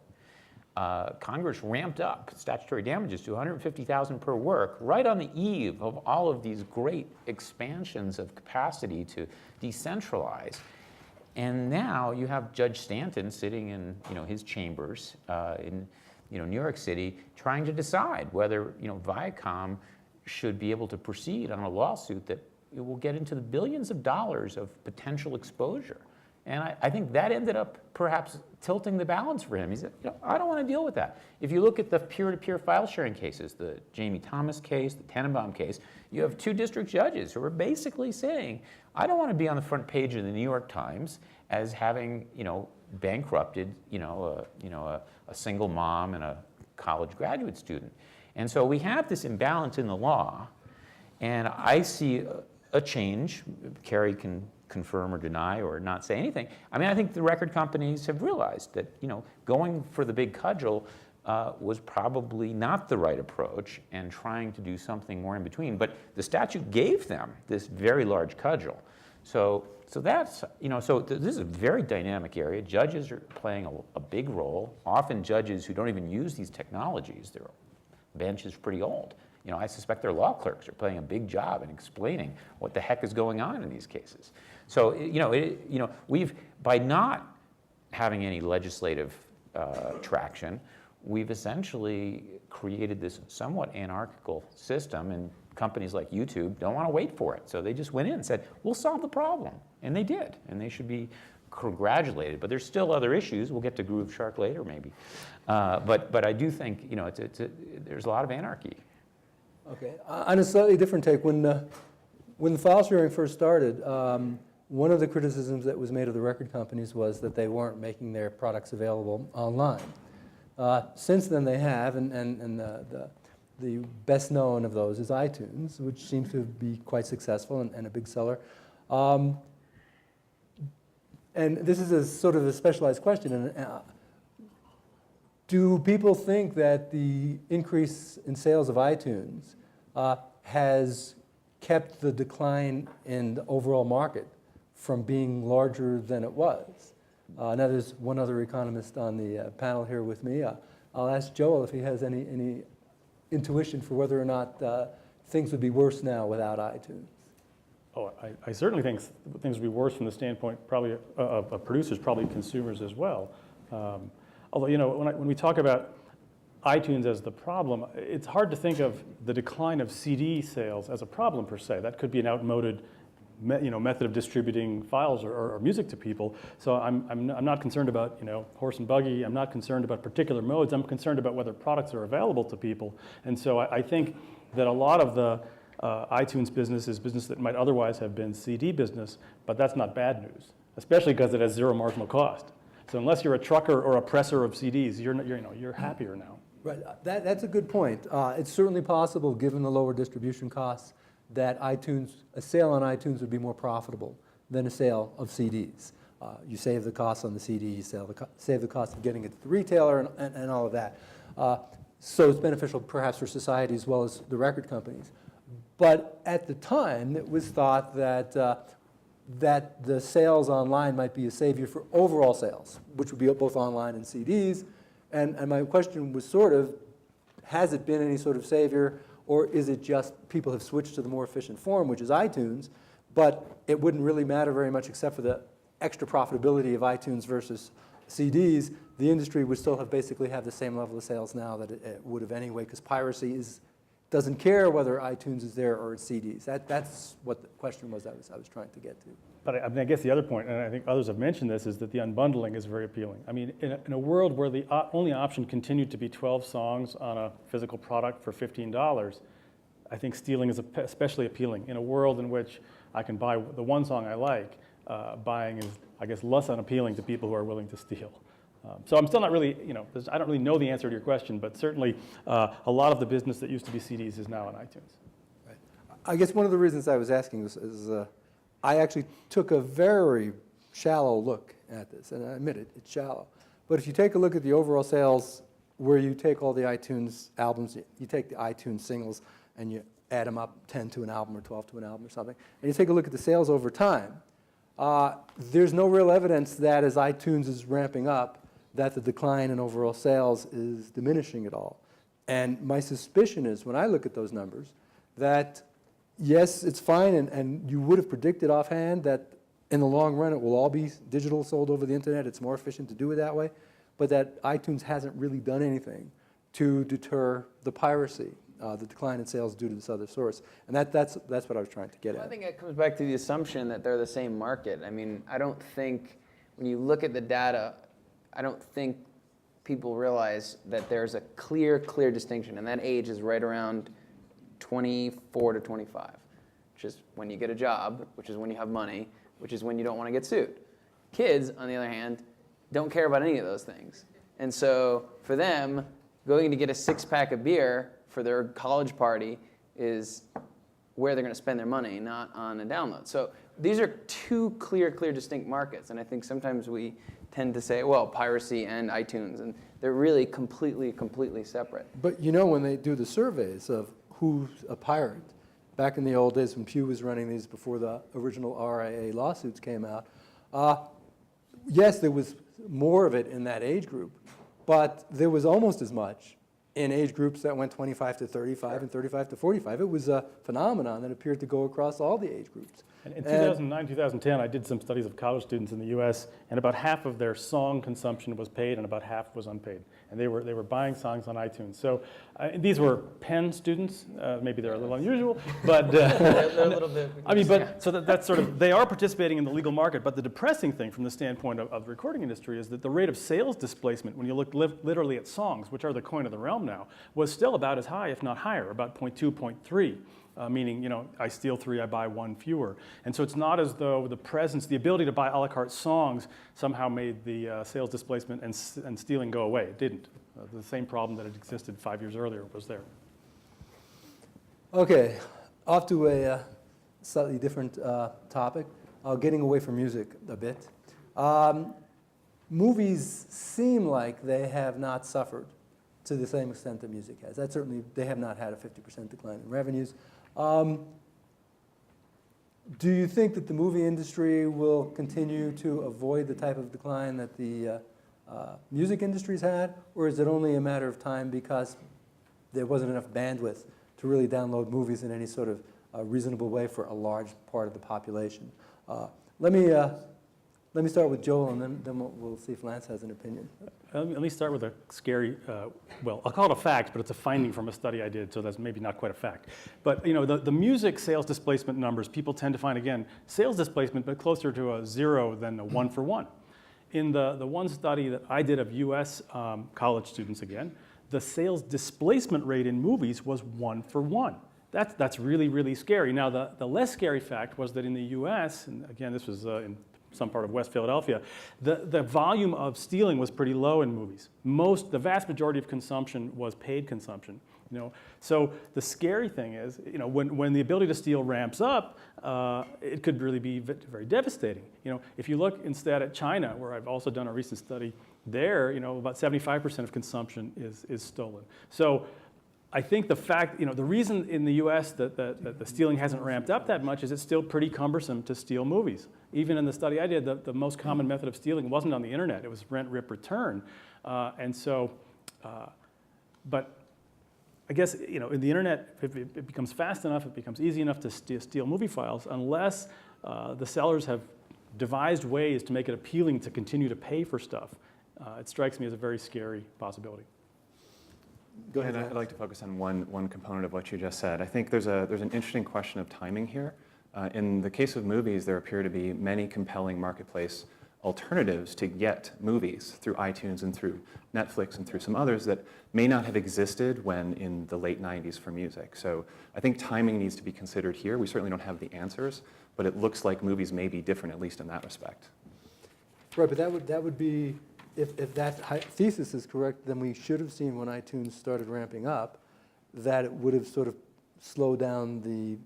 Congress ramped up statutory damages to $150,000 per work right on the eve of all of these great expansions of capacity to decentralize. And now you have Judge Stanton sitting in his chambers in New York City trying to decide whether Viacom should be able to proceed on a lawsuit that it will get into the billions of dollars of potential exposure. And I think that ended up perhaps tilting the balance for him. He said, I don't want to deal with that. If you look at the peer-to-peer file sharing cases, the Jamie Thomas case, the Tenenbaum case, you have two district judges who are basically saying, I don't want to be on the front page of the New York Times as having, bankrupted, a single mom and a college graduate student. And so we have this imbalance in the law, and I see a change. Cary can confirm or deny or not say anything. I mean, I think the record companies have realized that, going for the big cudgel was probably not the right approach, and trying to do something more in between. But the statute gave them this very large cudgel. So that's, this is a very dynamic area. Judges are playing a big role, often judges who don't even use these technologies. Their bench is pretty old. I suspect their law clerks are playing a big job in explaining what the heck is going on in these cases. So, we've, by not having any legislative traction, we've essentially created this somewhat anarchical system, and companies like YouTube don't want to wait for it. So they just went in and said, we'll solve the problem. And they did, and they should be congratulated. But there's still other issues. We'll get to Grooveshark later, maybe. But I do think, there's a lot of anarchy. Okay, on a slightly different take, when the file sharing first started, one of the criticisms that was made of the record companies was that they weren't making their products available online. Since then they have, and the best known of those is iTunes, which seems to be quite successful and a big seller. And this is a sort of a specialized question. Do people think that the increase in sales of iTunes has kept the decline in the overall market from being larger than it was? Now there's one other economist on the panel here with me. I'll ask Joel if he has any intuition for whether or not things would be worse now without iTunes. Oh, I certainly think things would be worse from the standpoint probably of producers, probably consumers as well. Although, when we talk about iTunes as the problem, it's hard to think of the decline of CD sales as a problem per se. That could be an outmoded method of distributing files or music to people. So I'm not concerned about horse and buggy. I'm not concerned about particular modes. I'm concerned about whether products are available to people. And so I think that a lot of the iTunes business is business that might otherwise have been CD business, but that's not bad news, especially because it has zero marginal cost. So unless you're a trucker or a presser of CDs, you're happier now. Right, that's a good point. It's certainly possible, given the lower distribution costs, that a sale on iTunes would be more profitable than a sale of CDs. You save the costs on the CD, you save the cost of getting it to the retailer and all of that. So it's beneficial perhaps for society as well as the record companies. But at the time, it was thought that, that the sales online might be a savior for overall sales, which would be both online and CDs. And my question was sort of, has it been any sort of savior, or is it just people have switched to the more efficient form, which is iTunes, but it wouldn't really matter very much except for the extra profitability of iTunes versus CDs. The industry would still basically have the same level of sales now that it would have anyway, because piracy doesn't care whether iTunes is there or it's CDs. That's what the question was I was trying to get to. But I guess the other point, and I think others have mentioned this, is that the unbundling is very appealing. I mean, in a world where the only option continued to be 12 songs on a physical product for $15, I think stealing is especially appealing. In a world in which I can buy the one song I like, buying is, I guess, less unappealing to people who are willing to steal. So I'm still not really, I don't really know the answer to your question, but certainly a lot of the business that used to be CDs is now on iTunes. Right. I guess one of the reasons I was asking is I actually took a very shallow look at this, and I admit it's shallow. But if you take a look at the overall sales, where you take all the iTunes albums, you take the iTunes singles, and you add them up, 10 to an album or 12 to an album or something, and you take a look at the sales over time, there's no real evidence that as iTunes is ramping up, that the decline in overall sales is diminishing at all. And my suspicion is, when I look at those numbers, that yes, it's fine, and you would have predicted offhand that in the long run it will all be digital, sold over the internet, it's more efficient to do it that way, but that iTunes hasn't really done anything to deter the piracy, the decline in sales due to this other source. And that's what I was trying to get at. I think it comes back to the assumption that they're the same market. I mean, I don't think, when you look at the data, I don't think people realize that there's a clear distinction, and that age is right around 24 to 25, which is when you get a job, which is when you have money, which is when you don't want to get sued. Kids, on the other hand, don't care about any of those things. And so for them, going to get a six-pack of beer for their college party is where they're going to spend their money, not on a download. So these are two clear, distinct markets. And I think sometimes we tend to say, well, piracy and iTunes, and they're really completely separate. But when they do the surveys of who's a pirate, back in the old days when Pew was running these before the original RIA lawsuits came out, yes, there was more of it in that age group, but there was almost as much in age groups that went 25 to 35 and 35 to 45. It was a phenomenon that appeared to go across all the age groups. And in 2009, 2010, I did some studies of college students in the U.S., and about half of their song consumption was paid and about half was unpaid. And they were buying songs on iTunes. So these were Penn students. Maybe they're a little unusual, but They're a little bit. I mean, but so that's sort of, they are participating in the legal market. But the depressing thing from the standpoint of the recording industry is that the rate of sales displacement, when you look literally at songs, which are the coin of the realm now, was still about as high, if not higher, about 0.2, 0.3. Meaning, I steal 3, I buy 1 fewer. And so it's not as though the ability to buy a la carte songs somehow made the sales displacement and stealing go away. It didn't. The same problem that had existed 5 years earlier was there. Okay, off to a slightly different topic, getting away from music a bit. Movies seem like they have not suffered to the same extent that music has. That certainly, they have not had a 50% decline in revenues. Do you think that the movie industry will continue to avoid the type of decline that the music industry's had, or is it only a matter of time because there wasn't enough bandwidth to really download movies in any sort of reasonable way for a large part of the population? Let me start with Joel, and then we'll see if Lance has an opinion. Let me start with a scary, well, I'll call it a fact, but it's a finding from a study I did, so that's maybe not quite a fact. But the music sales displacement numbers, people tend to find, again, sales displacement, but closer to a 0 than a 1 for 1. In the one study that I did of US college students, again, the sales displacement rate in movies was 1 for 1. That's really scary. Now, the less scary fact was that in the US, and again, this was in some part of West Philadelphia, the volume of stealing was pretty low in movies. The vast majority of consumption was paid consumption. So the scary thing is, when the ability to steal ramps up, it could really be very devastating. If you look instead at China, where I've also done a recent study there, about 75% of consumption is stolen. So I think the fact, the reason in the US that the stealing hasn't ramped up that much is it's still pretty cumbersome to steal movies. Even in the study I did, the most common method of stealing wasn't on the internet, it was rent, rip, return. But I guess, in the internet, if it becomes fast enough, it becomes easy enough to steal movie files, unless the sellers have devised ways to make it appealing to continue to pay for stuff. It strikes me as a very scary possibility. Go ahead. I'd like to focus on one component of what you just said. I think there's an interesting question of timing here. In the case of movies, there appear to be many compelling marketplace alternatives to get movies through iTunes and through Netflix and through some others that may not have existed when in the late 90s for music. So I think timing needs to be considered here. We certainly don't have the answers, but it looks like movies may be different, at least in that respect. Right, but that would be, if that thesis is correct, then we should have seen when iTunes started ramping up that it would have sort of slowed down the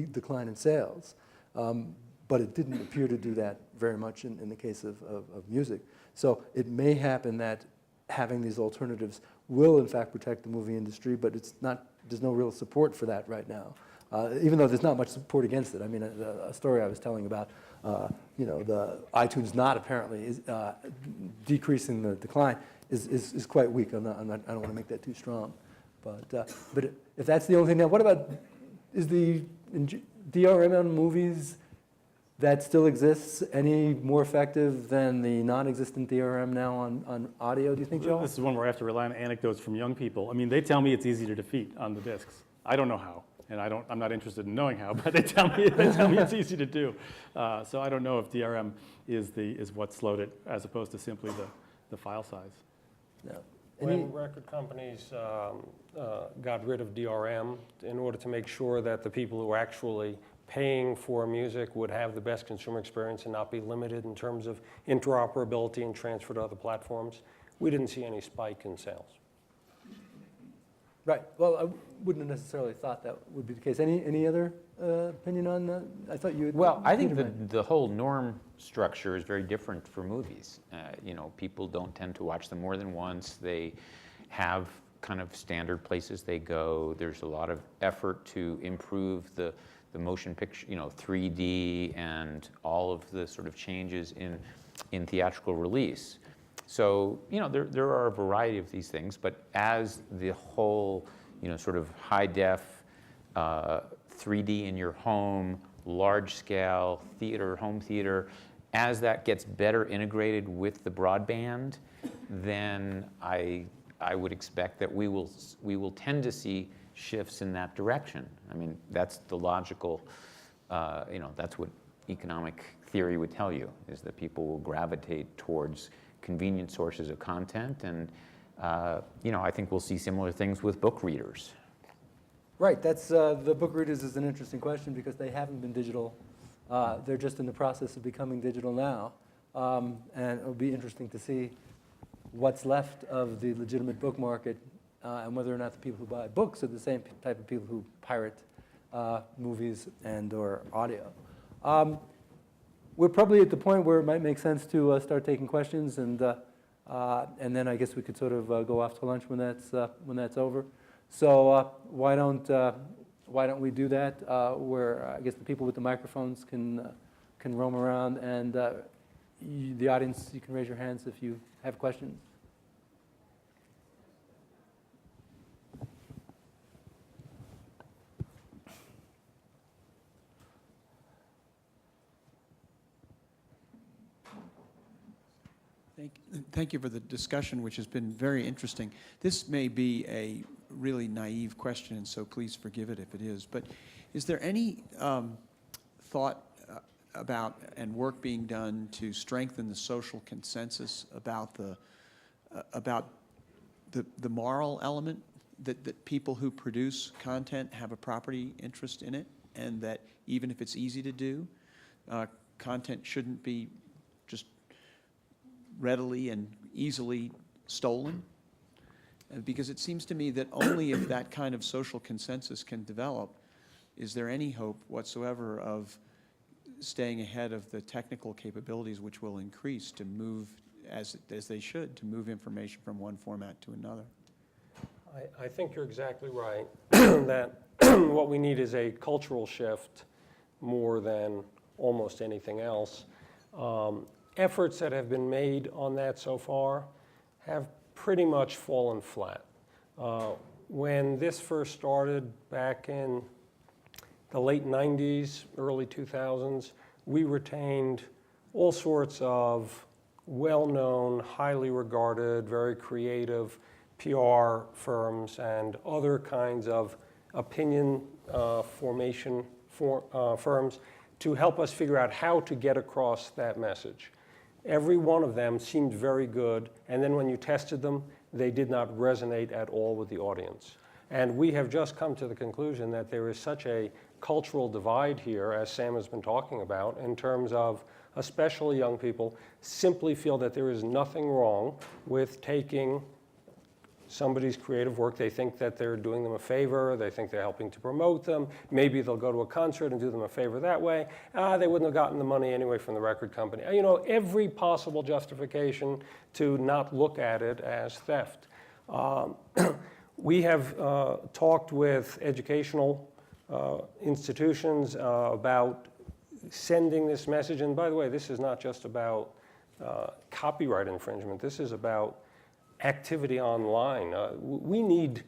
decline in sales. But it didn't appear to do that very much in the case of music. So it may happen that having these alternatives will in fact protect the movie industry, but there's no real support for that right now. Even though there's not much support against it. I mean, a story I was telling about, the iTunes not apparently is, decreasing the decline is quite weak. I don't want to make that too strong. But if that's the only thing, now what about, is the DRM on movies that still exists any more effective than the non-existent DRM now on audio, do you think, Joel? This is one where I have to rely on anecdotes from young people. I mean, they tell me it's easy to defeat on the discs. I don't know how, and I'm not interested in knowing how, but they tell me it's easy to do. So I don't know if DRM is what slowed it, as opposed to simply the file size. No. When record companies got rid of DRM in order to make sure that the people who are actually paying for music would have the best consumer experience and not be limited in terms of interoperability and transfer to other platforms, we didn't see any spike in sales. Right. Well, I wouldn't have necessarily thought that would be the case. Any other opinion on that? I thought you had. Well, I think the whole norm structure is very different for movies. People don't tend to watch them more than once. They have kind of standard places they go. There's a lot of effort to improve the motion picture, 3D and all of the sort of changes in theatrical release. So, there are a variety of these things, but as the whole, sort of high def, 3D in your home, large scale theater, home theater, as that gets better integrated with the broadband, then I would expect that we will tend to see shifts in that direction. I mean, that's the logical, that's what economic theory would tell you, is that people will gravitate towards convenient sources of content. And, I think we'll see similar things with book readers. Right. That's the book readers is an interesting question because they haven't been digital. They're just in the process of becoming digital now. And it'll be interesting to see what's left of the legitimate book market and whether or not the people who buy books are the same type of people who pirate movies and or audio. We're probably at the point where it might make sense to start taking questions, and then I guess we could sort of go off to lunch when that's over. So why don't we do that? Where I guess the people with the microphones can roam around, and the audience, you can raise your hands if you have questions. Thank you for the discussion, which has been very interesting. This may be a really naive question, and so please forgive it if it is, but is there any thought about and work being done to strengthen the social consensus about the moral element, that people who produce content have a property interest in it, and that even if it's easy to do, content shouldn't be just readily and easily stolen? Because it seems to me that only if that kind of social consensus can develop is there any hope whatsoever of staying ahead of the technical capabilities which will increase to move, as they should, to move information from one format to another. I think you're exactly right, that what we need is a cultural shift more than almost anything else. Efforts that have been made on that so far have pretty much fallen flat. When this first started back in the late 90s, early 2000s, we retained all sorts of well-known, highly regarded, very creative PR firms and other kinds of opinion formation firms to help us figure out how to get across that message. Every one of them seemed very good, and then when you tested them, they did not resonate at all with the audience. And we have just come to the conclusion that there is such a cultural divide here, as Sam has been talking about, in terms of especially young people simply feel that there is nothing wrong with taking somebody's creative work. They think that they're doing them a favor. They think they're helping to promote them. Maybe they'll go to a concert and do them a favor that way. They wouldn't have gotten the money anyway from the record company. You know, every possible justification to not look at it as theft. We have talked with educational institutions about sending this message. And by the way, this is not just about copyright infringement. This is about activity online. We need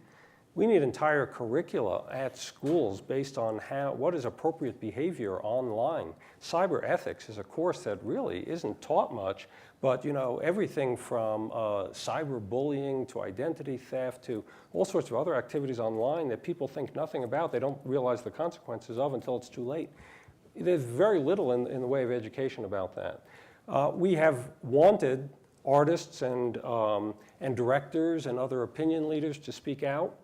entire curricula at schools based on what is appropriate behavior online. Cyber ethics is a course that really isn't taught much, but you know, everything from cyber bullying to identity theft to all sorts of other activities online that people think nothing about, they don't realize the consequences of until it's too late. There's very little in the way of education about that. We have wanted artists and directors and other opinion leaders to speak out.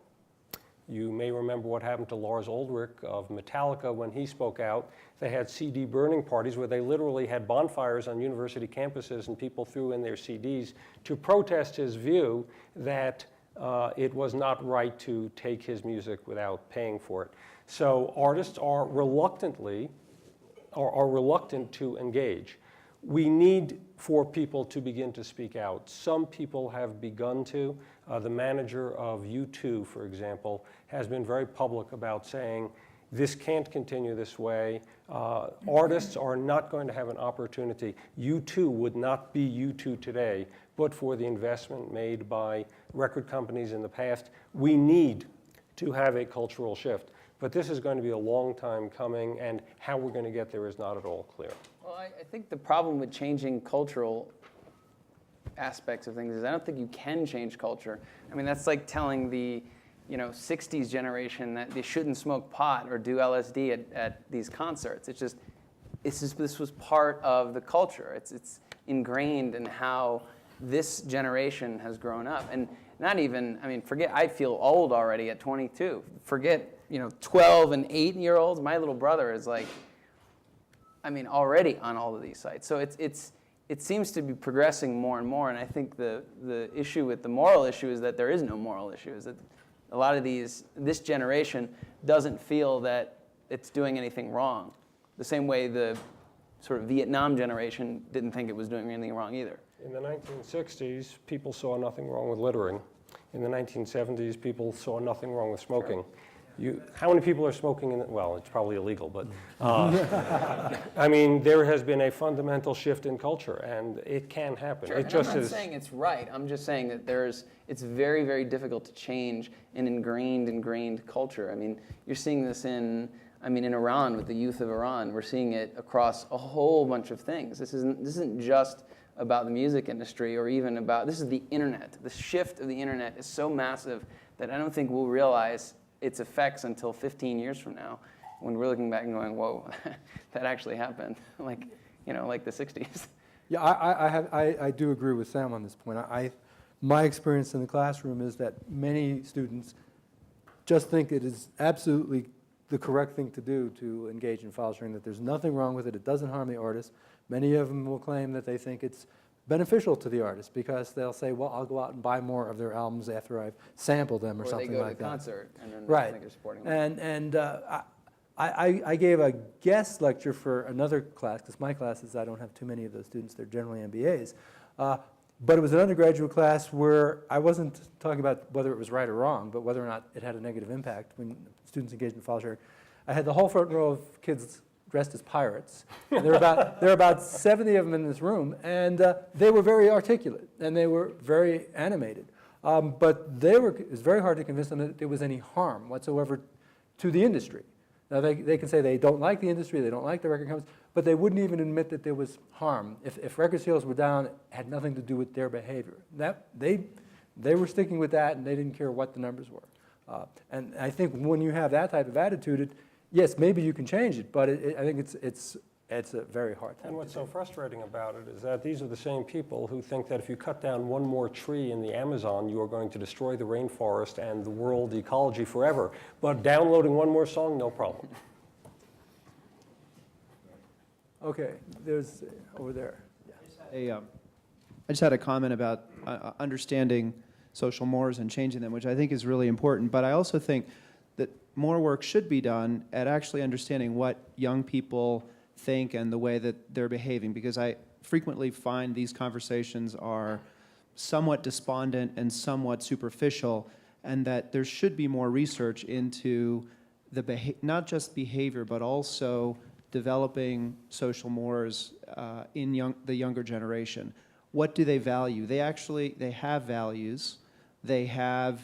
You may remember what happened to Lars Ulrich of Metallica when he spoke out. They had CD burning parties where they literally had bonfires on university campuses and people threw in their CDs to protest his view that it was not right to take his music without paying for it. So artists are reluctant to engage. We need for people to begin to speak out. Some people have begun to. The manager of U2, for example, has been very public about saying, this can't continue this way. Artists are not going to have an opportunity. U2 would not be U2 today, but for the investment made by record companies in the past. We need to have a cultural shift. But this is going to be a long time coming, and how we're going to get there is not at all clear. Well, I think the problem with changing cultural aspects of things is I don't think you can change culture. I mean, that's like telling the 60s generation that they shouldn't smoke pot or do LSD at these concerts. This was part of the culture. It's ingrained in how this generation has grown up. And not even, I mean, forget, I feel old already at 22. Forget, 12 and 8-year-olds. My little brother is like, already on all of these sites. So it seems to be progressing more and more. And I think the issue with the moral issue is that there is no moral issue. Is that a lot of this generation doesn't feel that it's doing anything wrong. The same way the sort of Vietnam generation didn't think it was doing anything wrong either. In the 1960s, people saw nothing wrong with littering. In the 1970s, people saw nothing wrong with smoking. How many people are smoking well, it's probably illegal, but there has been a fundamental shift in culture, and it can happen. Sure, I'm not saying it's right. I'm just saying that it's very, very difficult to change an ingrained culture. I mean, you're seeing this in Iran with the youth of Iran. We're seeing it across a whole bunch of things. This isn't just about the music industry or even this is the internet. The shift of the internet is so massive that I don't think we'll realize its effects until 15 years from now, when we're looking back and going, whoa, that actually happened, like the 60s. Yeah, I do agree with Sam on this point. My experience in the classroom is that many students just think it is absolutely the correct thing to do to engage in file sharing, that there's nothing wrong with it, it doesn't harm the artist. Many of them will claim that they think it's beneficial to the artist because they'll say, well, I'll go out and buy more of their albums after I've sampled them or Or they something go like to that. the concert and then Right. I think they're supporting them. And I gave a guest lecture for another class, because my classes, I don't have too many of those students, they're generally MBAs. But it was an undergraduate class where I wasn't talking about whether it was right or wrong, but whether or not it had a negative impact when students engaged in file sharing. I had the whole front row of kids dressed as pirates. And there were about 70 of them in this room, and they were very articulate, and they were very animated. But it was very hard to convince them that there was any harm whatsoever to the industry. Now, they can say they don't like the industry, they don't like the record companies, but they wouldn't even admit that there was harm. If record sales were down, it had nothing to do with their behavior. They were sticking with that, and they didn't care what the numbers were. And I think when you have that type of attitude, yes, maybe you can change it, but I think it's a very hard thing. And what's so frustrating about it is that these are the same people who think that if you cut down one more tree in the Amazon, you are going to destroy the rainforest and the world ecology forever. But downloading one more song, no problem. Okay, there's over there. I just had a comment about understanding social mores and changing them, which I think is really important. But I also think that more work should be done at actually understanding what young people think and the way that they're behaving, because I frequently find these conversations are somewhat despondent and somewhat superficial, and that there should be more research into not just behavior, but also developing social mores in the younger generation. What do they value? They have values. They have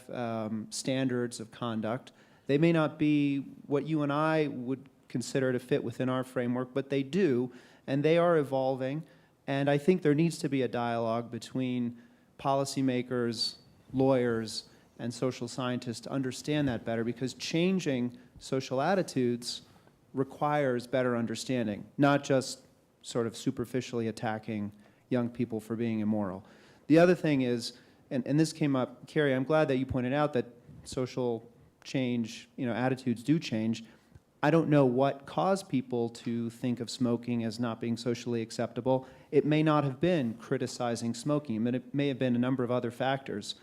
standards of conduct. They may not be what you and I would consider to fit within our framework, but they do, and they are evolving. And I think there needs to be a dialogue between policymakers, lawyers, and social scientists to understand that better, because changing social attitudes requires better understanding, not just sort of superficially attacking young people for being immoral. The other thing is, and this came up, Cary, I'm glad that you pointed out that social change, attitudes do change. I don't know what caused people to think of smoking as not being socially acceptable. It may not have been criticizing smoking, but it may have been a number of other factors.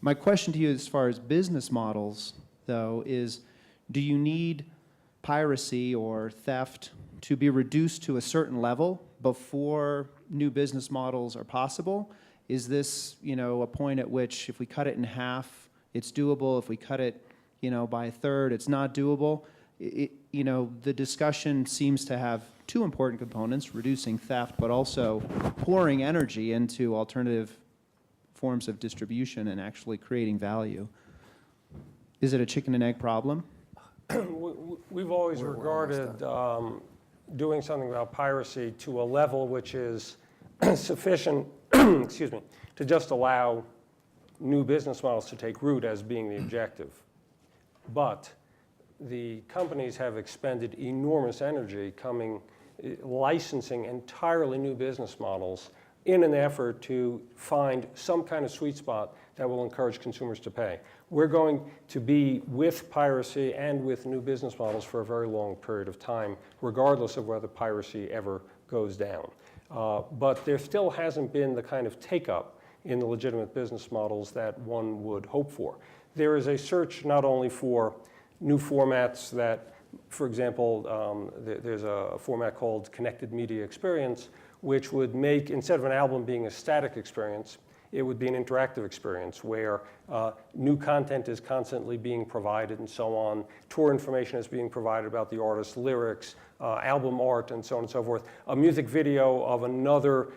My question to you as far as business models, though, is do you need piracy or theft to be reduced to a certain level before new business models are possible? Is this, a point at which if we cut it in half, it's doable? If we cut it, by a third, it's not doable? The discussion seems to have two important components, reducing theft, but also pouring energy into alternative forms of distribution and actually creating value. Is it a chicken and egg problem? We've always regarded doing something about piracy to a level which is sufficient, excuse me, to just allow new business models to take root as being the objective. But the companies have expended enormous energy licensing entirely new business models in an effort to find some kind of sweet spot that will encourage consumers to pay. We're going to be with piracy and with new business models for a very long period of time, regardless of whether piracy ever goes down. But there still hasn't been the kind of take-up in the legitimate business models that one would hope for. There is a search not only for new formats that, for example, there's a format called Connected Media Experience, which would make, instead of an album being a static experience, it would be an interactive experience where new content is constantly being provided and so on. Tour information is being provided about the artist, lyrics, album art, and so on and so forth. A music video of another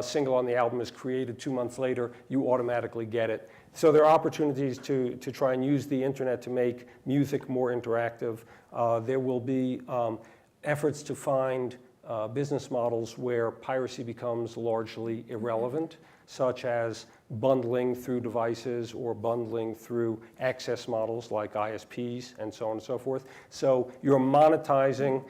single on the album is created 2 months later. You automatically get it. So there are opportunities to try and use the internet to make music more interactive. There will be efforts to find business models where piracy becomes largely irrelevant, such as bundling through devices or bundling through access models like ISPs and so on and so forth. So you're monetizing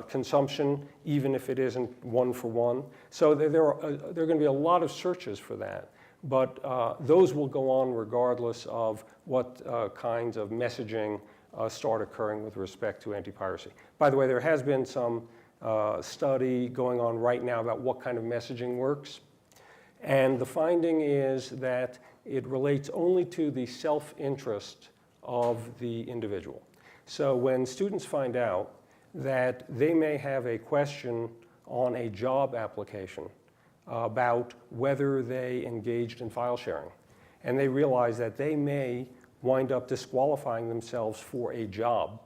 consumption even if it isn't one for one. So there are going to be a lot of searches for that. But those will go on regardless of what kinds of messaging start occurring with respect to anti-piracy. By the way, there has been some study going on right now about what kind of messaging works. And the finding is that it relates only to the self-interest of the individual. So when students find out that they may have a question on a job application about whether they engaged in file sharing, and they realize that they may wind up disqualifying themselves for a job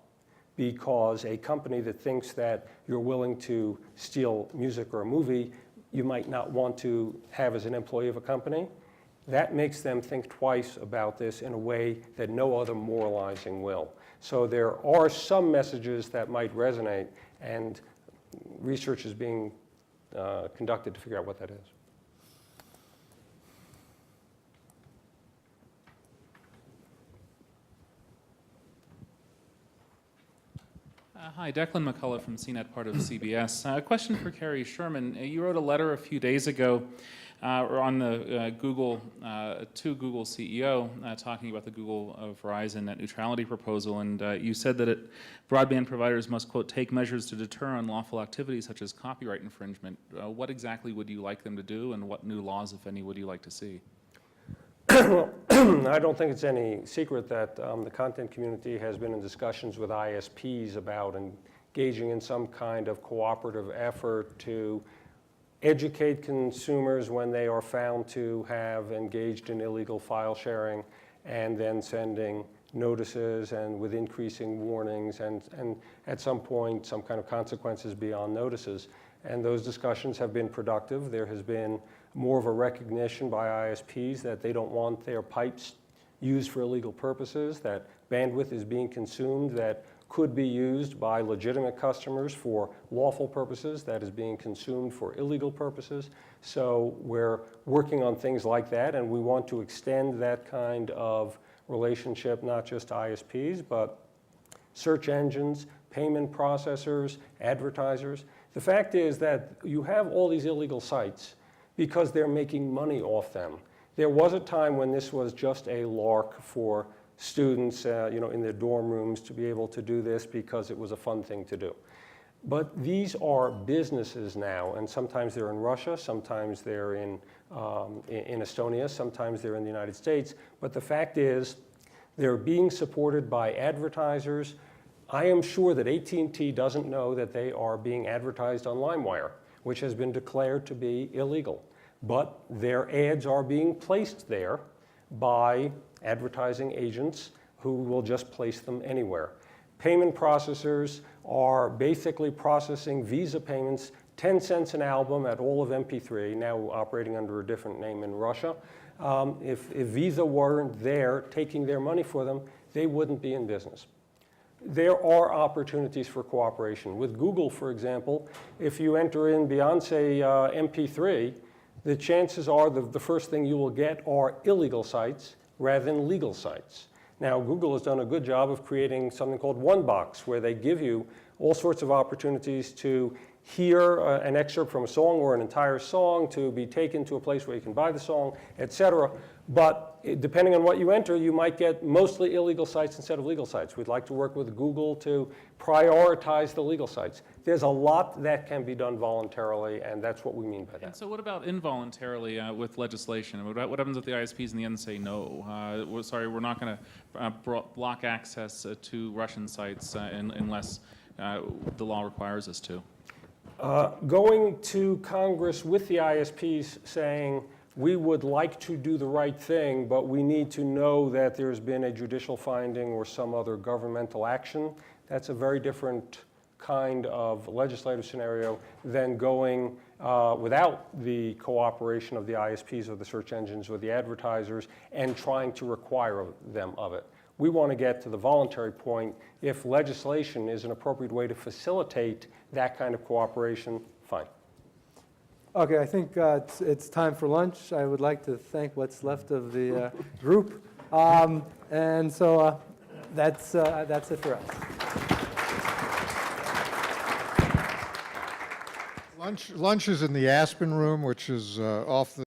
because a company that thinks that you're willing to steal music or a movie you might not want to have as an employee of a company, that makes them think twice about this in a way that no other moralizing will. So there are some messages that might resonate, and research is being conducted to figure out what that is. Hi, Declan McCullough from CNET, part of CBS. A question for Cary Sherman. You wrote a letter a few days ago on the to Google CEO talking about the Google Verizon net neutrality proposal, and you said that broadband providers must, quote, take measures to deter unlawful activities such as copyright infringement. What exactly would you like them to do, and what new laws, if any, would you like to see? I don't think it's any secret that the content community has been in discussions with ISPs about engaging in some kind of cooperative effort to educate consumers when they are found to have engaged in illegal file sharing, and then sending notices and with increasing warnings and at some point some kind of consequences beyond notices. And those discussions have been productive. There has been more of a recognition by ISPs that they don't want their pipes used for illegal purposes, that bandwidth is being consumed that could be used by legitimate customers for lawful purposes, that is being consumed for illegal purposes. So we're working on things like that, and we want to extend that kind of relationship not just to ISPs, but search engines, payment processors, advertisers. The fact is that you have all these illegal sites because they're making money off them. There was a time when this was just a lark for students in their dorm rooms to be able to do this because it was a fun thing to do. But these are businesses now, and sometimes they're in Russia, sometimes they're in Estonia, sometimes they're in the United States. But the fact is, they're being supported by advertisers. I am sure that AT&T doesn't know that they are being advertised on LimeWire, which has been declared to be illegal. But their ads are being placed there by advertising agents who will just place them anywhere. Payment processors are basically processing Visa payments, 10 cents an album at all of MP3, now operating under a different name in Russia. If Visa weren't there taking their money for them, they wouldn't be in business. There are opportunities for cooperation. With Google, for example, if you enter in Beyonce MP3, the chances are the first thing you will get are illegal sites rather than legal sites. Now, Google has done a good job of creating something called One Box, where they give you all sorts of opportunities to hear an excerpt from a song or an entire song, to be taken to a place where you can buy the song, etc. But depending on what you enter, you might get mostly illegal sites instead of legal sites. We'd like to work with Google to prioritize the legal sites. There's a lot that can be done voluntarily, and that's what we mean by that. And so what about involuntarily with legislation? What happens if the ISPs in the end say no? We're not going to block access to Russian sites unless the law requires us to. Going to Congress with the ISPs saying, we would like to do the right thing, but we need to know that there's been a judicial finding or some other governmental action, that's a very different kind of legislative scenario than going without the cooperation of the ISPs or the search engines or the advertisers and trying to require them of it. We want to get to the voluntary point. If legislation is an appropriate way to facilitate that kind of cooperation, fine. Okay, I think it's time for lunch. I would like to thank what's left of the group. And so that's it for us. Lunch is in the Aspen room, which is off the